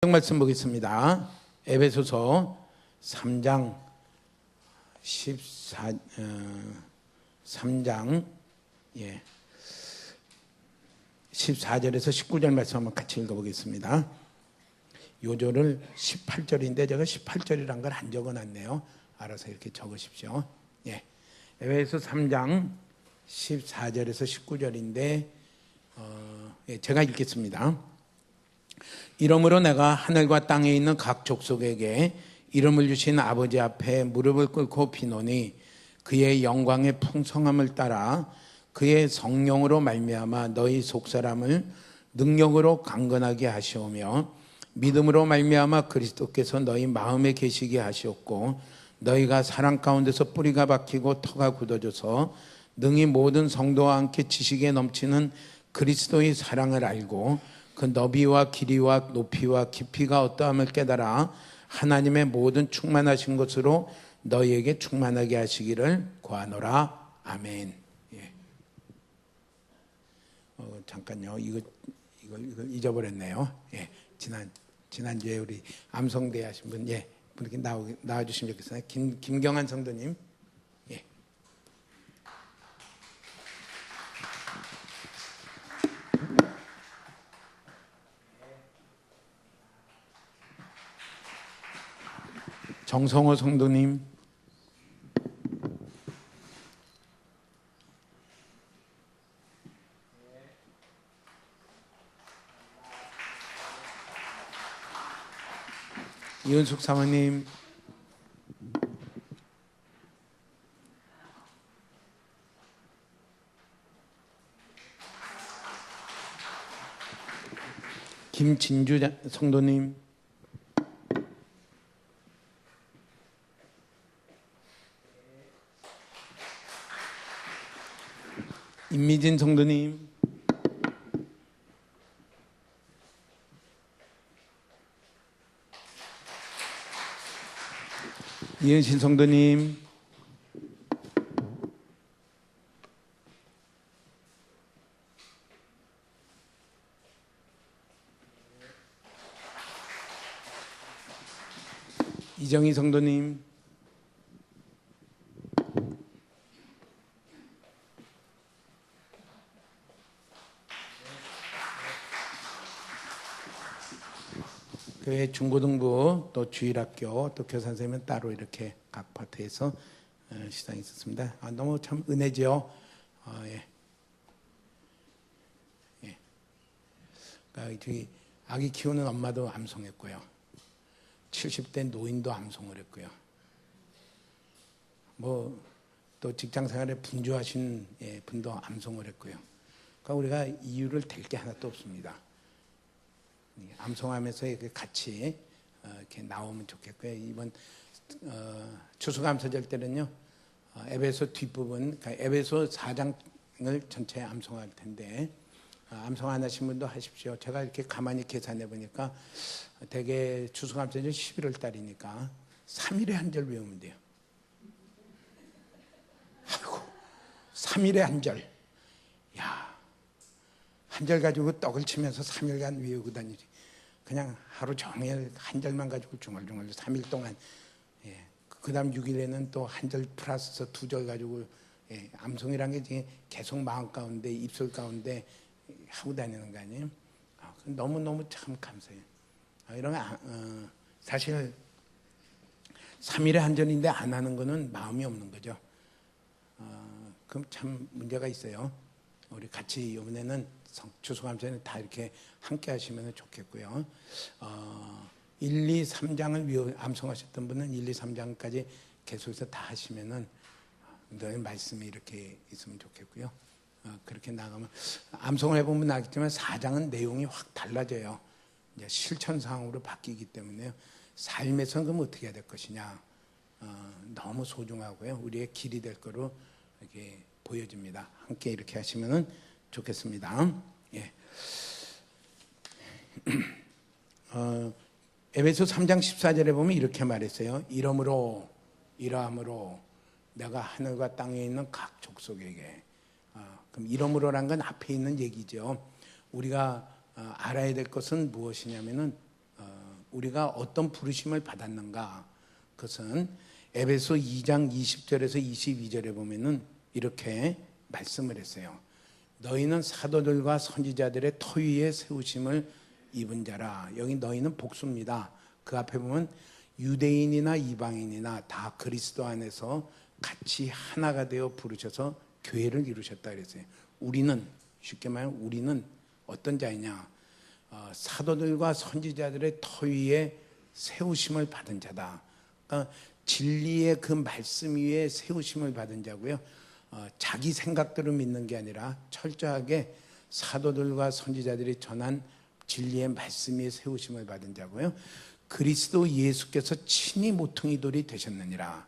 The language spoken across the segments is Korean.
말씀 보겠습니다. 에베소서 3장 14절에서 19절 말씀 한번 같이 읽어보겠습니다. 요절을 18절인데 제가 18절이란 걸 안 적어놨네요. 알아서 이렇게 적으십시오. 에베소 3장 14절에서 19절인데 제가 읽겠습니다. 이러므로 내가 하늘과 땅에 있는 각 족속에게 이름을 주신 아버지 앞에 무릎을 꿇고 비노니 그의 영광의 풍성함을 따라 그의 성령으로 말미암아 너희 속사람을 능력으로 강건하게 하시오며 믿음으로 말미암아 그리스도께서 너희 마음에 계시게 하시었고 너희가 사랑 가운데서 뿌리가 박히고 터가 굳어져서 능히 모든 성도와 함께 지식에 넘치는 그리스도의 사랑을 알고 그 너비와 길이와 높이와 깊이가 어떠함을 깨달아 하나님의 모든 충만하신 것으로 너희에게 충만하게 하시기를 구하노라. 아멘. 잠깐요. 이걸 잊어버렸네요. 지난주에 우리 암송대 하신 분, 이렇게 나와주시면 좋겠어요. 김경환 성도님. 정성호 성도님, 이은숙 사모님, 김진주 성도님, 임미진 성도님, 이은신 성도님, 이정희 성도님, 교회 중고등부 또 주일학교 또 교사 선생님은 따로 이렇게 각 파트에서 시상이 있었습니다. 너무 참 은혜죠. 그러니까 아기 키우는 엄마도 암송했고요. 70대 노인도 암송을 했고요. 또 직장생활에 분주하신 분도 암송을 했고요. 그러니까 우리가 이유를 댈 게 하나도 없습니다. 암송하면서 같이 이렇게 나오면 좋겠고요. 이번 추수감사절 때는요, 에베소 뒷부분, 그러니까 에베소 4장을 전체 암송할 텐데 암송 안 하신 분도 하십시오. 제가 이렇게 가만히 계산해 보니까 대개 추수감사절 11월 달이니까 3일에 한 절 외우면 돼요. 아이고, 3일에 한 절. 한 절 가지고 떡을 치면서 3일간 외우고 다니지. 그냥 하루 종일 한 절만 가지고 중얼중얼 3일 동안. 그 다음 6일에는 또 한 절 플러스서 2절 가지고 암송이란 게 계속 마음 가운데 입술 가운데 하고 다니는 거 아니에요? 너무너무 참 감사해요. 이런 사실 3일에 한 절인데 안 하는 거는 마음이 없는 거죠. 그럼 참 문제가 있어요. 우리 같이 이번에는 추수감사는 다 이렇게 함께 하시면 좋겠고요. 1, 2, 3장을 암송하셨던 분은 1, 2, 3장까지 계속해서 다 하시면은 너의 말씀이 이렇게 있으면 좋겠고요. 그렇게 나가면 암송을 해보면 알겠지만 4장은 내용이 확 달라져요. 이제 실천 상황으로 바뀌기 때문에요. 삶에서는 그럼 어떻게 해야 될 것이냐. 너무 소중하고요. 우리의 길이 될 거로 이렇게 보여집니다. 함께 이렇게 하시면은 좋겠습니다. 에베소 3장 14절에 보면 이렇게 말했어요. 이러함으로 내가 하늘과 땅에 있는 각 족속에게. 그럼 이러므로란 건 앞에 있는 얘기죠. 우리가 알아야 될 것은 무엇이냐면은 우리가 어떤 부르심을 받았는가? 그것은 에베소 2장 20절에서 22절에 보면은 이렇게 말씀을 했어요. 너희는 사도들과 선지자들의 터 위에 세우심을 입은 자라. 여기 너희는 복수입니다. 그 앞에 보면 유대인이나 이방인이나 다 그리스도 안에서 같이 하나가 되어 부르셔서 교회를 이루셨다 그랬어요. 우리는, 쉽게 말하면 우리는 어떤 자이냐? 사도들과 선지자들의 터 위에 세우심을 받은 자다. 그러니까 진리의 그 말씀 위에 세우심을 받은 자고요. 자기 생각대로 믿는 게 아니라 철저하게 사도들과 선지자들이 전한 진리의 말씀 위에 세우심을 받은 자고요. 그리스도 예수께서 친히 모퉁이 돌이 되셨느니라.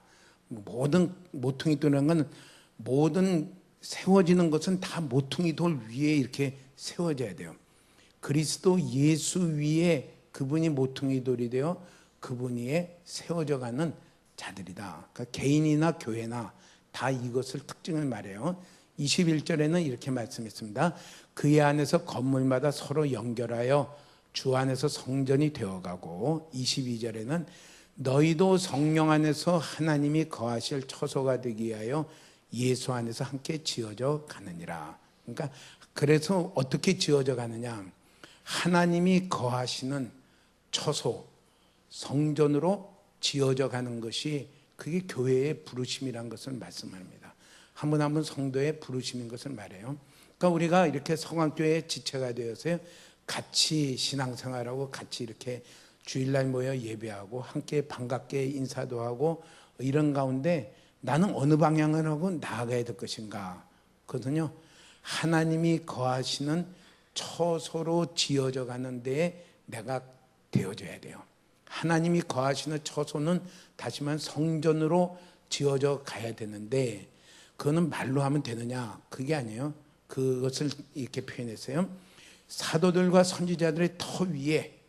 모든 모퉁이 돌이라는 건 모든 세워지는 것은 다 모퉁이 돌 위에 이렇게 세워져야 돼요. 그리스도 예수 위에 그분이 모퉁이 돌이 되어 그분 위에 세워져 가는 자들이다. 그러니까 개인이나 교회나 다 이것을 특징을 말해요. 21절에는 이렇게 말씀했습니다. 그의 안에서 건물마다 서로 연결하여 주 안에서 성전이 되어가고, 22절에는 너희도 성령 안에서 하나님이 거하실 처소가 되기 위하여 예수 안에서 함께 지어져 가느니라. 그러니까 그래서 어떻게 지어져 가느냐? 하나님이 거하시는 처소, 성전으로 지어져 가는 것이 그게 교회의 부르심이라는 것을 말씀합니다. 한 분 한 분 성도의 부르심인 것을 말해요. 그러니까 우리가 이렇게 성황교회의 지체가 되어서요, 같이 신앙생활하고 같이 이렇게 주일날 모여 예배하고 함께 반갑게 인사도 하고 이런 가운데 나는 어느 방향을 하고 나아가야 될 것인가? 그거든요. 하나님이 거하시는 처소로 지어져 가는 데에 내가 되어져야 돼요. 하나님이 거하시는 처소는 다시 말하면 성전으로 지어져 가야 되는데 그거는 말로 하면 되느냐? 그게 아니에요. 그것을 이렇게 표현했어요. 사도들과 선지자들의 터 위에,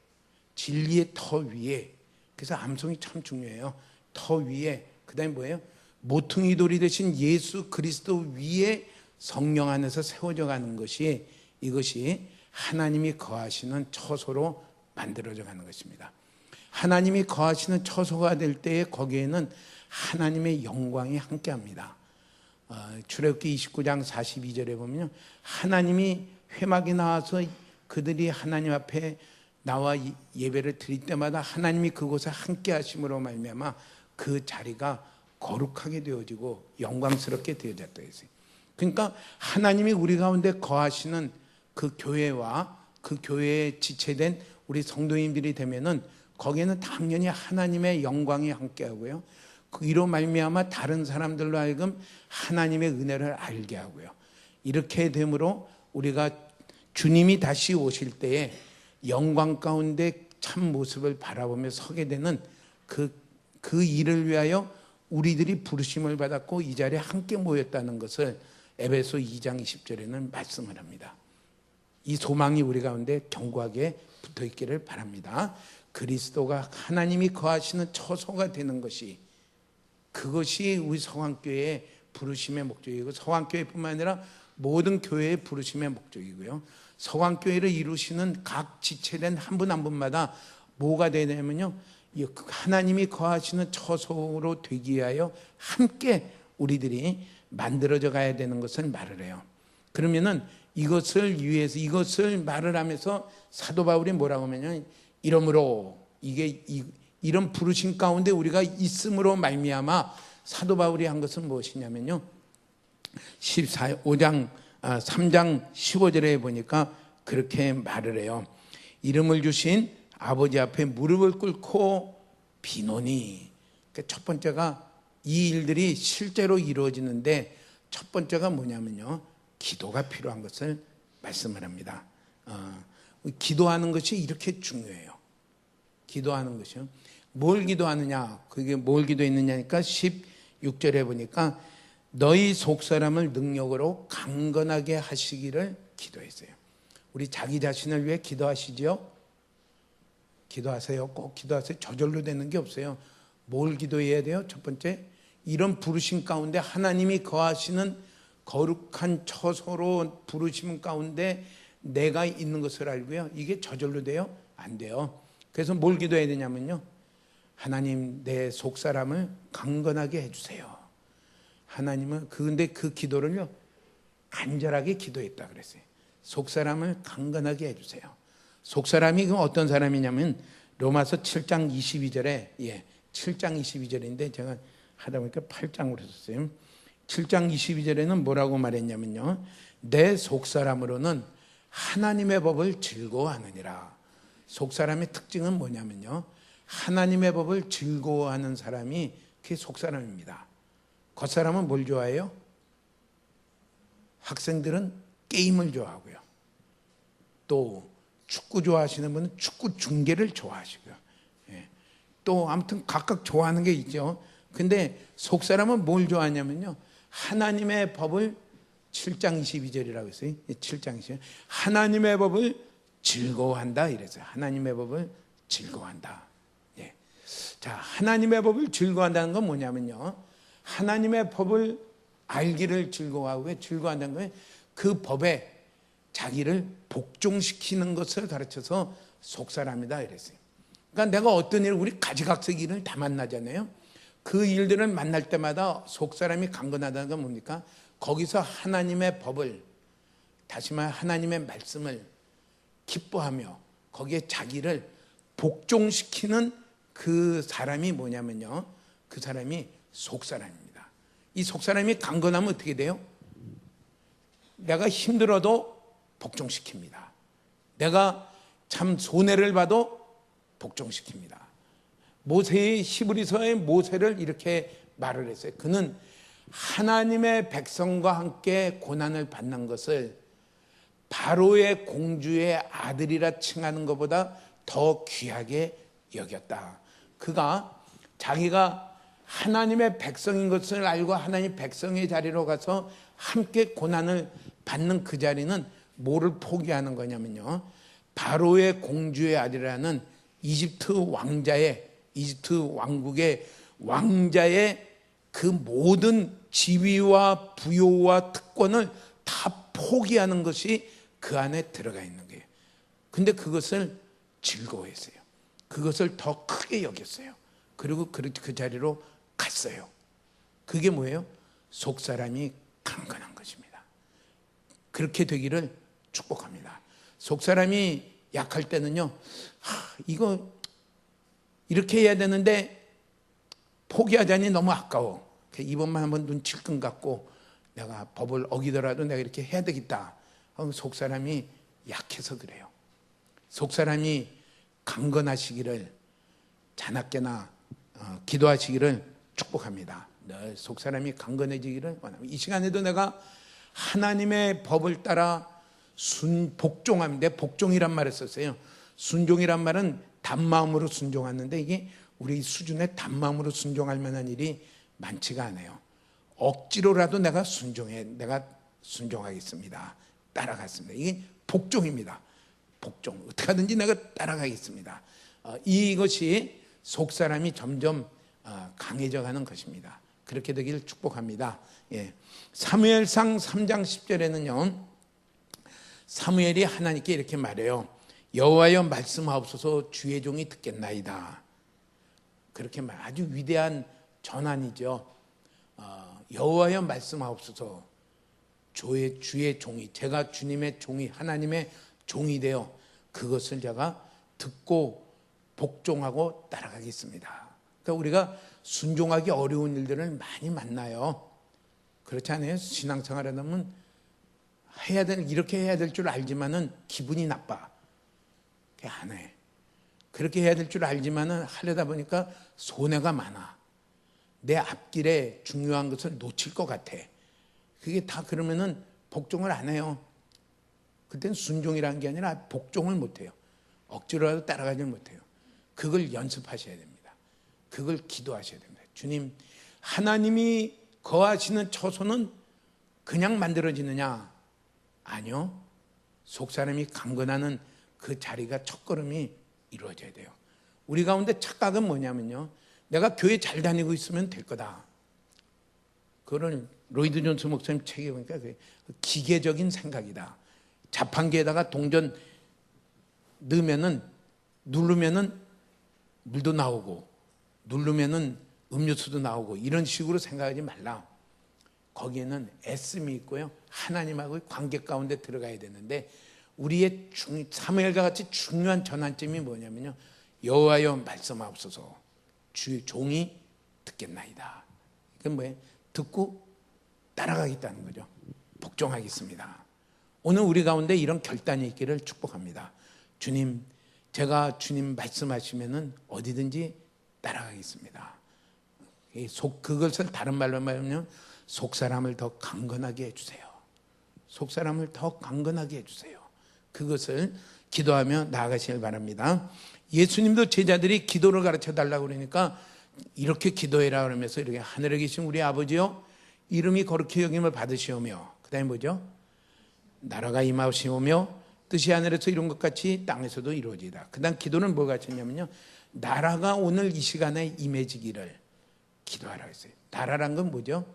진리의 터 위에, 그래서 암송이 참 중요해요. 터 위에, 그 다음에 뭐예요? 모퉁이 돌이 되신 예수 그리스도 위에 성령 안에서 세워져 가는 것이, 이것이 하나님이 거하시는 처소로 만들어져 가는 것입니다. 하나님이 거하시는 처소가 될 때에 거기에는 하나님의 영광이 함께합니다. 출애굽기 29장 42절에 보면요, 하나님이 회막에 나와서 그들이 하나님 앞에 나와 예배를 드릴 때마다 하나님이 그곳에 함께 하심으로 말미암아 그 자리가 거룩하게 되어지고 영광스럽게 되어졌다 했어요. 그러니까 하나님이 우리 가운데 거하시는 그 교회와 그 교회에 지체된 우리 성도님들이 되면은 거기에는 당연히 하나님의 영광이 함께하고요, 이로 말미암아 다른 사람들로 하여금 하나님의 은혜를 알게 하고요, 이렇게 되므로 우리가 주님이 다시 오실 때에 영광 가운데 참 모습을 바라보며 서게 되는 그 일을 위하여 우리들이 부르심을 받았고 이 자리에 함께 모였다는 것을 에베소 2장 20절에는 말씀을 합니다. 이 소망이 우리 가운데 견고하게 붙어 있기를 바랍니다. 그리스도가 하나님이 거하시는 처소가 되는 것이, 그것이 우리 성황교회의 부르심의 목적이고 성황교회뿐만 아니라 모든 교회의 부르심의 목적이고요, 성황교회를 이루시는 각 지체된 한 분 한 분마다 뭐가 되냐면요, 하나님이 거하시는 처소로 되기 위하여 함께 우리들이 만들어져 가야 되는 것을 말을 해요. 그러면은 이것을 위해서, 이것을 말을 하면서 사도 바울이 뭐라고 하냐면, 이러므로, 이런 부르심 가운데 우리가 있음으로 말미암아 사도 바울이 한 것은 무엇이냐면요, 3장 15절에 보니까 그렇게 말을 해요. 이름을 주신 아버지 앞에 무릎을 꿇고 비노니. 첫 번째가 이 일들이 실제로 이루어지는데 첫 번째가 뭐냐면요, 기도가 필요한 것을 말씀을 합니다. 기도하는 것이 이렇게 중요해요. 기도하는 것이요. 뭘 기도하느냐? 그게 뭘 기도했느냐니까 16절에 보니까 너희 속사람을 능력으로 강건하게 하시기를 기도했어요. 우리 자기 자신을 위해 기도하시죠? 기도하세요. 꼭 기도하세요. 저절로 되는 게 없어요. 뭘 기도해야 돼요? 첫 번째, 이런 부르심 가운데 하나님이 거하시는 거룩한 처소로 부르심 가운데 내가 있는 것을 알고요, 이게 저절로 돼요? 안 돼요. 그래서 뭘 기도해야 되냐면요, 하나님 내 속사람을 강건하게 해주세요. 하나님은 근데 그 기도를요 간절하게 기도했다 그랬어요. 속사람을 강건하게 해주세요. 속사람이 그 어떤 사람이냐면 로마서 7장 22절에 7장 22절인데 제가 하다 보니까 8장으로 썼어요. 7장 22절에는 뭐라고 말했냐면요, 내 속사람으로는 하나님의 법을 즐거워하느니라. 속사람의 특징은 뭐냐면요, 하나님의 법을 즐거워하는 사람이 그게 속사람입니다. 겉사람은 뭘 좋아해요? 학생들은 게임을 좋아하고요, 또 축구 좋아하시는 분은 축구 중계를 좋아하시고요, 또 아무튼 각각 좋아하는 게 있죠. 근데 속사람은 뭘 좋아하냐면요, 하나님의 법을 7장 22절이라고 했어요. 7장 22절. 하나님의 법을 즐거워한다 이랬어요. 하나님의 법을 즐거워한다. 자, 하나님의 법을 즐거워한다는 건 뭐냐면요, 하나님의 법을 알기를 즐거워하고, 왜 즐거워한다는 거예요? 그 법에 자기를 복종시키는 것을 가르쳐서 속사람이다 이랬어요. 그러니까 내가 어떤 일, 우리 가지각색 일을 다 만나잖아요. 그 일들을 만날 때마다 속사람이 강건하다는 건 뭡니까? 거기서 하나님의 법을, 다시 말해 하나님의 말씀을 기뻐하며 거기에 자기를 복종시키는 그 사람이 뭐냐면요, 그 사람이 속사람입니다. 이 속사람이 강건하면 어떻게 돼요? 내가 힘들어도 복종시킵니다. 내가 참 손해를 봐도 복종시킵니다. 모세의 히브리서의 모세를 이렇게 말을 했어요. 그는 하나님의 백성과 함께 고난을 받는 것을 바로의 공주의 아들이라 칭하는 것보다 더 귀하게 여겼다. 그가 자기가 하나님의 백성인 것을 알고 하나님 백성의 자리로 가서 함께 고난을 받는 그 자리는 뭐를 포기하는 거냐면요, 바로의 공주의 아들이라는 이집트 왕국의 왕자의 그 모든 지위와 부요와 특권을 다 포기하는 것이 그 안에 들어가 있는 거예요. 근데 그것을 즐거워했어요. 그것을 더 크게 여겼어요. 그리고 그 자리로 갔어요. 그게 뭐예요? 속사람이 강건한 것입니다. 그렇게 되기를 축복합니다. 속사람이 약할 때는요, 이거 이렇게 해야 되는데 포기하자니 너무 아까워. 이번만 한번 눈 찔끔 갖고 내가 법을 어기더라도 내가 이렇게 해야 되겠다. 속사람이 약해서 그래요. 속사람이 강건하시기를, 자나깨나 기도하시기를 축복합니다. 늘 속사람이 강건해지기를 원합니다. 이 시간에도 내가 하나님의 법을 따라 복종합니다. 복종이란 말을 썼어요. 순종이란 말은 단마음으로 순종하는데 이게 우리 수준의 단마음으로 순종할 만한 일이 많지가 않아요. 억지로라도 내가 순종하겠습니다. 따라갔습니다. 이게 복종입니다. 복종. 어떻게 하든지 내가 따라가겠습니다. 이것이 속사람이 점점 강해져 가는 것입니다. 그렇게 되기를 축복합니다. 사무엘상 3장 10절에는요, 사무엘이 하나님께 이렇게 말해요. 여호와여 말씀하옵소서, 주의 종이 듣겠나이다. 그렇게 아주 위대한 전환이죠. 여호와여 말씀하옵소서, 주의 종이, 제가 주님의 종이, 하나님의 종이 되어 그것을 제가 듣고 복종하고 따라가겠습니다. 그러니까 우리가 순종하기 어려운 일들을 많이 만나요. 그렇지 않아요? 신앙생활 하다 보면 이렇게 해야 될 줄 알지만은 기분이 나빠. 안 해. 그렇게 해야 될 줄 알지만은 하려다 보니까 손해가 많아. 내 앞길에 중요한 것을 놓칠 것 같아. 그게 다 그러면은 복종을 안 해요. 그때는 순종이라는 게 아니라 복종을 못 해요. 억지로라도 따라가지 못해요. 그걸 연습하셔야 됩니다. 그걸 기도하셔야 됩니다. 주님, 하나님이 거하시는 처소는 그냥 만들어지느냐? 아니요. 속사람이 강건하는 그 자리가 첫걸음이 이루어져야 돼요. 우리 가운데 착각은 뭐냐면요, 내가 교회 잘 다니고 있으면 될 거다. 그거를 로이드 존스 목사님 책에 보니까 기계적인 생각이다. 자판기에다가 동전 누르면은 물도 나오고 누르면은 음료수도 나오고 이런 식으로 생각하지 말라. 거기에는 애씀이 있고요, 하나님하고의 관계 가운데 들어가야 되는데, 우리의 사무엘과 같이 중요한 전환점이 뭐냐면요, 여호와여 말씀하옵소서, 주의 종이 듣겠나이다. 이건 뭐예요? 듣고 따라가겠다는 거죠. 복종하겠습니다. 오늘 우리 가운데 이런 결단이 있기를 축복합니다. 주님, 제가 주님 말씀하시면은 어디든지 따라가겠습니다. 그것을 다른 말로 말하면 속사람을 더 강건하게 해주세요. 속사람을 더 강건하게 해주세요. 그것을 기도하며 나아가시길 바랍니다. 예수님도 제자들이 기도를 가르쳐 달라고 그러니까 이렇게 기도해라 그러면서 이렇게, 하늘에 계신 우리 아버지요, 이름이 거룩히 여김을 받으시오며, 그 다음에 뭐죠? 나라가 임하시오며 뜻이 하늘에서 이룬 것 같이 땅에서도 이루어지다. 그 다음 기도는 뭐가 있냐면요, 나라가 오늘 이 시간에 임해지기를 기도하라 했어요. 나라란 건 뭐죠?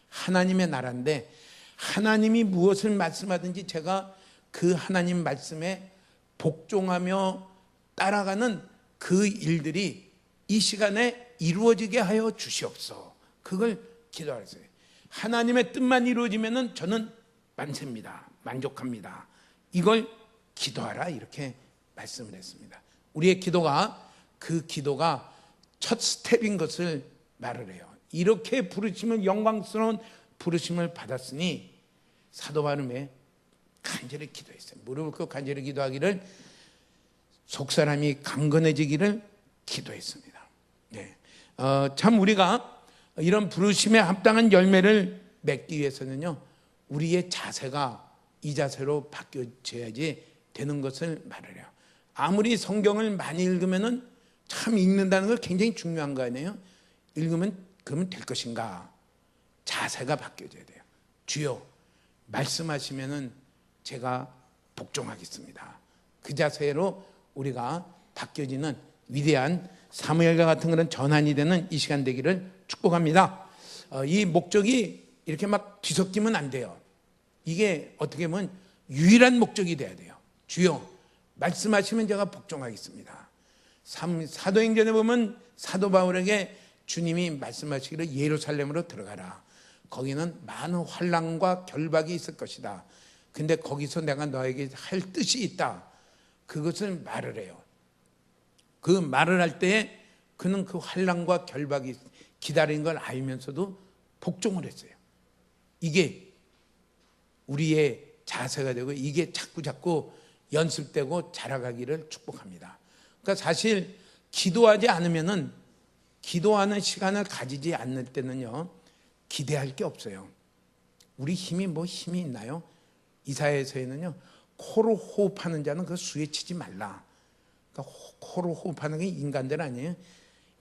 하나님의 나라인데, 하나님이 무엇을 말씀하든지 제가 그 하나님 말씀에 복종하며 따라가는 그 일들이 이 시간에 이루어지게 하여 주시옵소서. 그걸 기도하세요. 하나님의 뜻만 이루어지면 저는 만세입니다. 만족합니다. 이걸 기도하라, 이렇게 말씀을 했습니다. 우리의 기도가, 그 기도가 첫 스텝인 것을 말을 해요. 이렇게 부르심을, 영광스러운 부르심을 받았으니 사도 바울이 간절히 기도했어요. 무릎을 꿇고 간절히 기도하기를, 속사람이 강건해지기를 기도했습니다. 네. 참 우리가 이런 부르심에 합당한 열매를 맺기 위해서는요, 우리의 자세가 이 자세로 바뀌어져야지 되는 것을 말을 해요. 아무리 성경을 많이 읽으면은 참 읽는다는 걸 굉장히 중요한 거 아니에요? 읽으면 그러면 될 것인가? 자세가 바뀌어져야 돼요. 주여 말씀하시면은 제가 복종하겠습니다. 그 자세로 우리가 바뀌어지는 위대한 사무엘과 같은 그런 전환이 되는 이 시간 되기를 축복합니다. 이 목적이 이렇게 막 뒤섞이면 안 돼요. 이게 어떻게 보면 유일한 목적이 돼야 돼요. 주여 말씀하시면 제가 복종하겠습니다. 사도행전에 보면 사도 바울에게 주님이 말씀하시기를 예루살렘으로 들어가라. 거기는 많은 환난과 결박이 있을 것이다. 근데 거기서 내가 너에게 할 뜻이 있다. 그것을 말을 해요. 그 말을 할 때에 그는 그 환난과 결박이 기다리는 걸 알면서도 복종을 했어요. 이게 우리의 자세가 되고, 이게 자꾸 연습되고 자라가기를 축복합니다. 그러니까 사실 기도하지 않으면은, 기도하는 시간을 가지지 않을 때는요, 기대할 게 없어요. 우리 힘이 뭐 힘이 있나요? 이사야서에는요, 코로 호흡하는 자는 그 수에 치지 말라. 그러니까 코로 호흡하는 게 인간들 아니에요.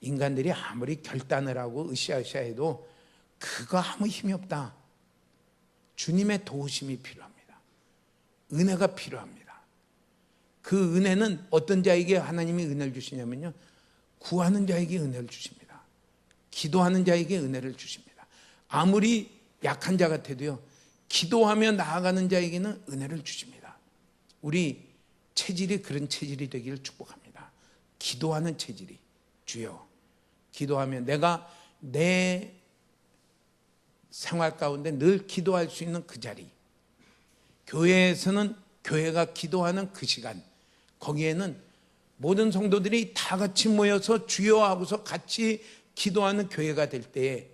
인간들이 아무리 결단을 하고 으쌰으쌰 해도 그거 아무 힘이 없다. 주님의 도우심이 필요합니다. 은혜가 필요합니다. 그 은혜는 어떤 자에게 하나님이 은혜를 주시냐면요, 구하는 자에게 은혜를 주십니다. 기도하는 자에게 은혜를 주십니다. 아무리 약한 자 같아도요, 기도하며 나아가는 자에게는 은혜를 주십니다. 우리 체질이 그런 체질이 되기를 축복합니다. 기도하는 체질이, 주여 기도하며 내가 내 생활 가운데 늘 기도할 수 있는 그 자리, 교회에서는 교회가 기도하는 그 시간, 거기에는 모든 성도들이 다 같이 모여서 주여 하고서 같이 기도하는 교회가 될 때에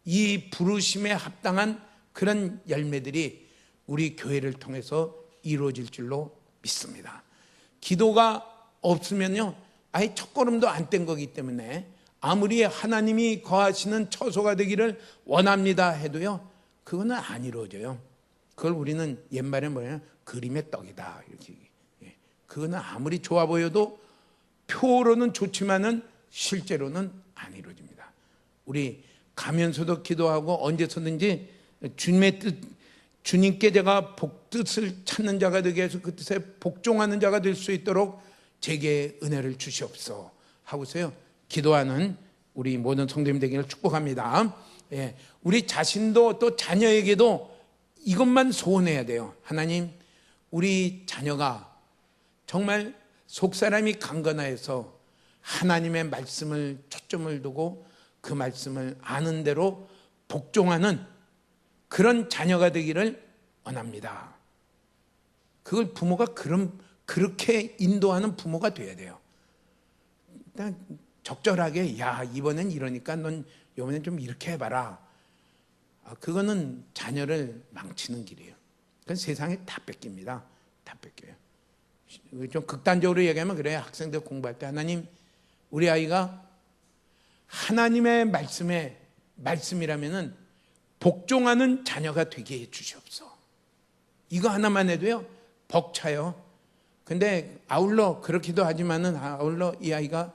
이 부르심에 합당한 그런 열매들이 우리 교회를 통해서 이루어질 줄로 믿습니다. 기도가 없으면요, 아예 첫걸음도 안 뗀 거기 때문에 아무리 하나님이 거하시는 처소가 되기를 원합니다 해도요, 그거는 안 이루어져요. 그걸 우리는 옛말에 뭐냐, 그림의 떡이다 이렇게. 그거는 아무리 좋아 보여도 표로는 좋지만은 실제로는 안 이루어집니다. 우리 가면서도 기도하고 언제서든지 주님의 뜻, 주님께 제가 뜻을 찾는 자가 되게 해서 그 뜻에 복종하는 자가 될 수 있도록 제게 은혜를 주시옵소서 하고서요, 기도하는 우리 모든 성도님 되기를 축복합니다. 예, 우리 자신도 또 자녀에게도 이것만 소원해야 돼요. 하나님, 우리 자녀가 정말 속사람이 강건하여서 하나님의 말씀을 초점을 두고 그 말씀을 아는 대로 복종하는 그런 자녀가 되기를 원합니다. 그걸 부모가 그렇게 인도하는 부모가 돼야 돼요. 일단 적절하게, 야, 이번엔 이러니까 넌 이번엔 좀 이렇게 해봐라. 그거는 자녀를 망치는 길이에요. 그건 세상에 다 뺏깁니다. 다 뺏겨요. 좀 극단적으로 얘기하면 그래요. 학생들 공부할 때, 하나님, 우리 아이가 하나님의 말씀이라면은 복종하는 자녀가 되게 해 주시옵소서. 이거 하나만 해도요, 벅차요. 근데 아울러 그렇기도 하지만은 아울러 이 아이가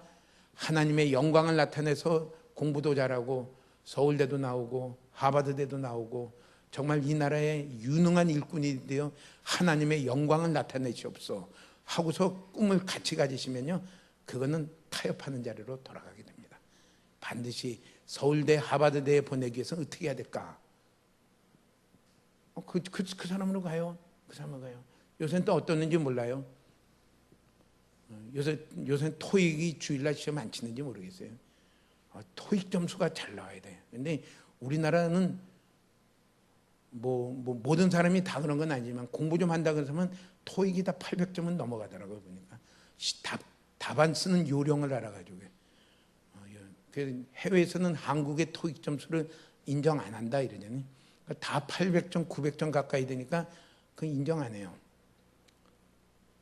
하나님의 영광을 나타내서 공부도 잘하고 서울대도 나오고 하버드대도 나오고 정말 이 나라의 유능한 일꾼이 되어 하나님의 영광을 나타내시옵소서 하고서 꿈을 같이 가지시면요, 그거는 타협하는 자리로 돌아가게 됩니다. 반드시 서울대 하버드대에 보내기 위해서는 어떻게 해야 될까? 그 사람으로 가요. 그 사람으로 가요. 요새는 또 어떻는지 몰라요. 요새 토익이 주일날 시험 안 치는지 모르겠어요. 토익 점수가 잘 나와야 돼. 근데 우리나라는 모든 사람이 다 그런 건 아니지만 공부 좀 한다 그러면 토익이 다 800점은 넘어가더라고요. 보니까 답안 쓰는 요령을 알아가지고. 해외에서는 한국의 토익 점수를 인정 안 한다 이러잖아요. 다 800점, 900점 가까이 되니까 그 인정 안 해요.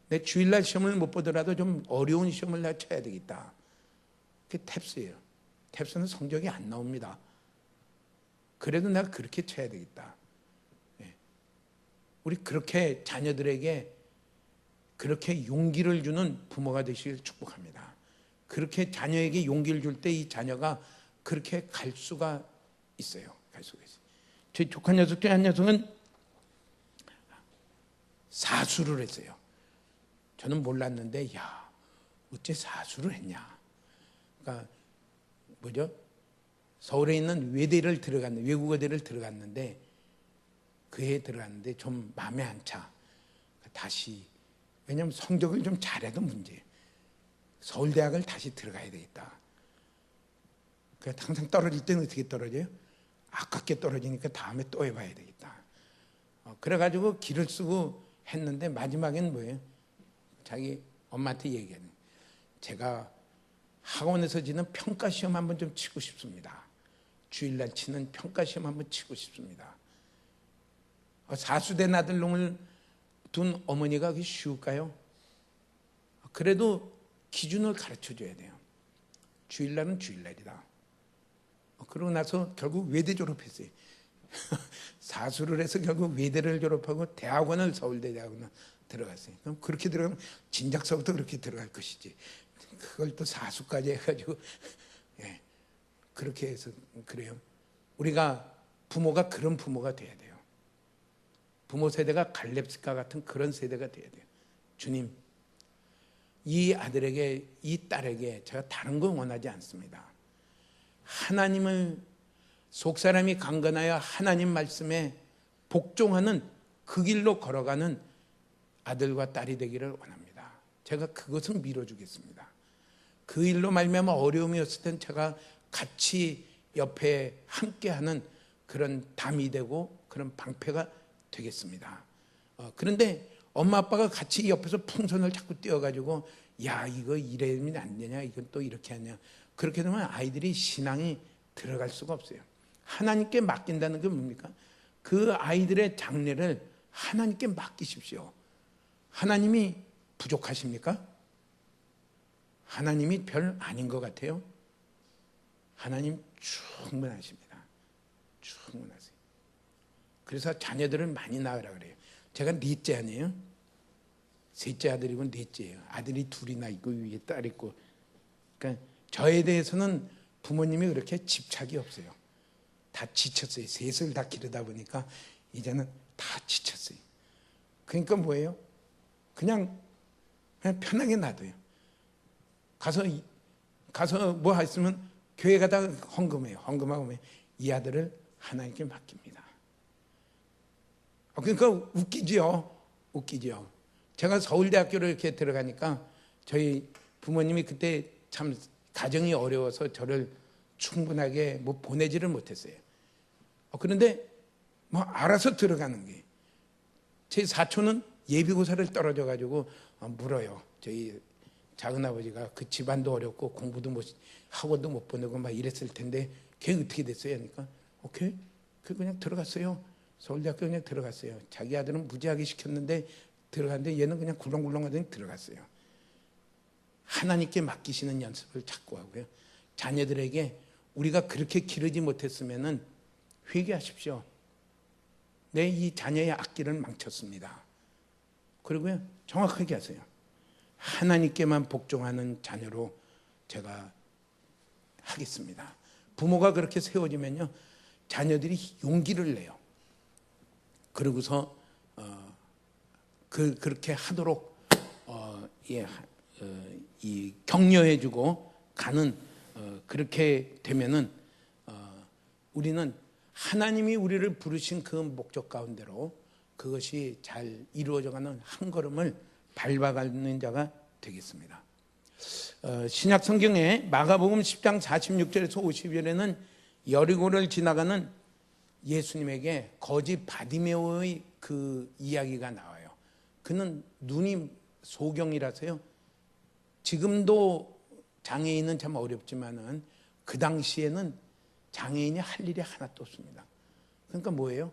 내 주일날 시험을 못 보더라도 좀 어려운 시험을 내가 쳐야 되겠다. 그게 탭스예요. 탭스는 성적이 안 나옵니다. 그래도 내가 그렇게 쳐야 되겠다. 우리 그렇게 자녀들에게 그렇게 용기를 주는 부모가 되시길 축복합니다. 그렇게 자녀에게 용기를 줄 때 이 자녀가 그렇게 갈 수가 있어요. 갈 수가 있어요. 저희 조카 녀석 중에 한 녀석은 사수를 했어요. 저는 몰랐는데, 야, 어째 사수를 했냐. 그러니까 서울에 있는 외국어대를 들어갔는데 그 해에 들어갔는데 좀 마음에 안 차. 다시, 왜냐하면 성적을 좀 잘해도 문제예요. 서울대학을 다시 들어가야 되겠다. 항상 떨어질 때는 어떻게 떨어져요? 아깝게 떨어지니까 다음에 또 해봐야 되겠다. 그래가지고 길을 쓰고 했는데 마지막엔 뭐예요? 자기 엄마한테 얘기하는, 제가 학원에서 지는 평가시험 한번 좀 치고 싶습니다. 주일날 치는 평가시험 한번 치고 싶습니다. 사수된 아들놈을 둔 어머니가 그게 쉬울까요? 그래도 기준을 가르쳐줘야 돼요. 주일날은 주일날이다. 그러고 나서 결국 외대 졸업했어요. 사수를 해서 결국 외대를 졸업하고 대학원을, 서울대 대학원을 들어갔어요. 그럼 그렇게 들어가면 진작서부터 그렇게 들어갈 것이지, 그걸 또 사수까지 해가지고, 예, 그렇게 해서 그래요. 우리가 부모가 그런 부모가 돼야 돼요. 부모 세대가 갈렙과 같은 그런 세대가 돼야 돼요. 주님, 이 아들에게, 이 딸에게 제가 다른 건 원하지 않습니다. 하나님을, 속사람이 강건하여 하나님 말씀에 복종하는 그 길로 걸어가는 아들과 딸이 되기를 원합니다. 제가 그것은 밀어주겠습니다. 그 일로 말미암아 어려움이 없을 땐 제가 같이 옆에 함께하는 그런 담이 되고 그런 방패가 되겠습니다. 그런데 엄마 아빠가 같이 옆에서 풍선을 자꾸 띄워가지고, 야, 이거 이래면 안 되냐, 이건 또 이렇게 하냐, 그렇게 되면 아이들이 신앙이 들어갈 수가 없어요. 하나님께 맡긴다는 게 뭡니까? 그 아이들의 장래를 하나님께 맡기십시오. 하나님이 부족하십니까? 하나님이 별 아닌 것 같아요? 하나님 충분하십니다. 충분하세요. 그래서 자녀들을 많이 낳으라 그래요. 제가 넷째 아니에요? 셋째 아들이고 넷째예요. 아들이 둘이나 있고 위에 딸 있고. 그러니까 저에 대해서는 부모님이 그렇게 집착이 없어요. 다 지쳤어요. 셋을 다 기르다 보니까 이제는 다 지쳤어요. 그러니까 뭐예요? 그냥 편하게 놔둬요. 가서 뭐 했으면 교회 가다 헌금해요. 헌금하고 이 아들을 하나님께 맡깁니다. 그러니까 웃기죠. 제가 서울대학교를 이렇게 들어가니까 저희 부모님이 그때 참 가정이 어려워서 저를 충분하게 뭐 보내지를 못했어요. 그런데 뭐 알아서 들어가는 게, 제 사촌은 예비고사를 떨어져 가지고 물어요. 저희 작은아버지가 그 집안도 어렵고 공부도 못, 학원도 못 보내고 막 이랬을 텐데 걔 어떻게 됐어요? 하니까 오케이, 그냥 들어갔어요. 서울대학교 그냥 들어갔어요. 자기 아들은 무지하게 시켰는데 들어갔는데 얘는 그냥 굴렁굴렁 하더니 들어갔어요. 하나님께 맡기시는 연습을 자꾸 하고요. 자녀들에게 우리가 그렇게 기르지 못했으면은 회개하십시오. 내 이 자녀의 앞길을 망쳤습니다. 그리고요, 정확하게 하세요. 하나님께만 복종하는 자녀로 제가 하겠습니다. 부모가 그렇게 세워지면요, 자녀들이 용기를 내요. 그러고서 그렇게 하도록 이 격려해주고 가는, 그렇게 되면은 우리는 하나님이 우리를 부르신 그 목적 가운데로 그것이 잘 이루어져가는 한 걸음을 밟아가는 자가 되겠습니다. 신약 성경에 마가복음 10장 46절에서 50절에는 여리고를 지나가는 예수님에게 거지 바디메오의 그 이야기가 나와요. 그는 눈이 소경이라서요, 지금도 장애인은 참 어렵지만은 그 당시에는 장애인이 할 일이 하나도 없습니다. 그러니까 뭐예요?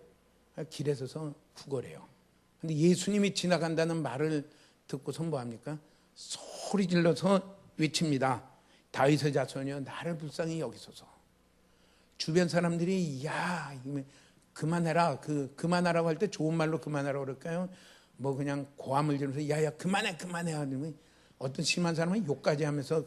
길에 서서 구걸해요. 근데 예수님이 지나간다는 말을 듣고서 뭐합니까? 소리 질러서 외칩니다. 다윗의 자손이여 나를 불쌍히 여기소서. 주변 사람들이 야 그만해라, 그만하라고 할 때 좋은 말로 그만하라고 그럴까요? 뭐 그냥 고함을 지르면서 야야 그만해 하더니 어떤 심한 사람은 욕까지 하면서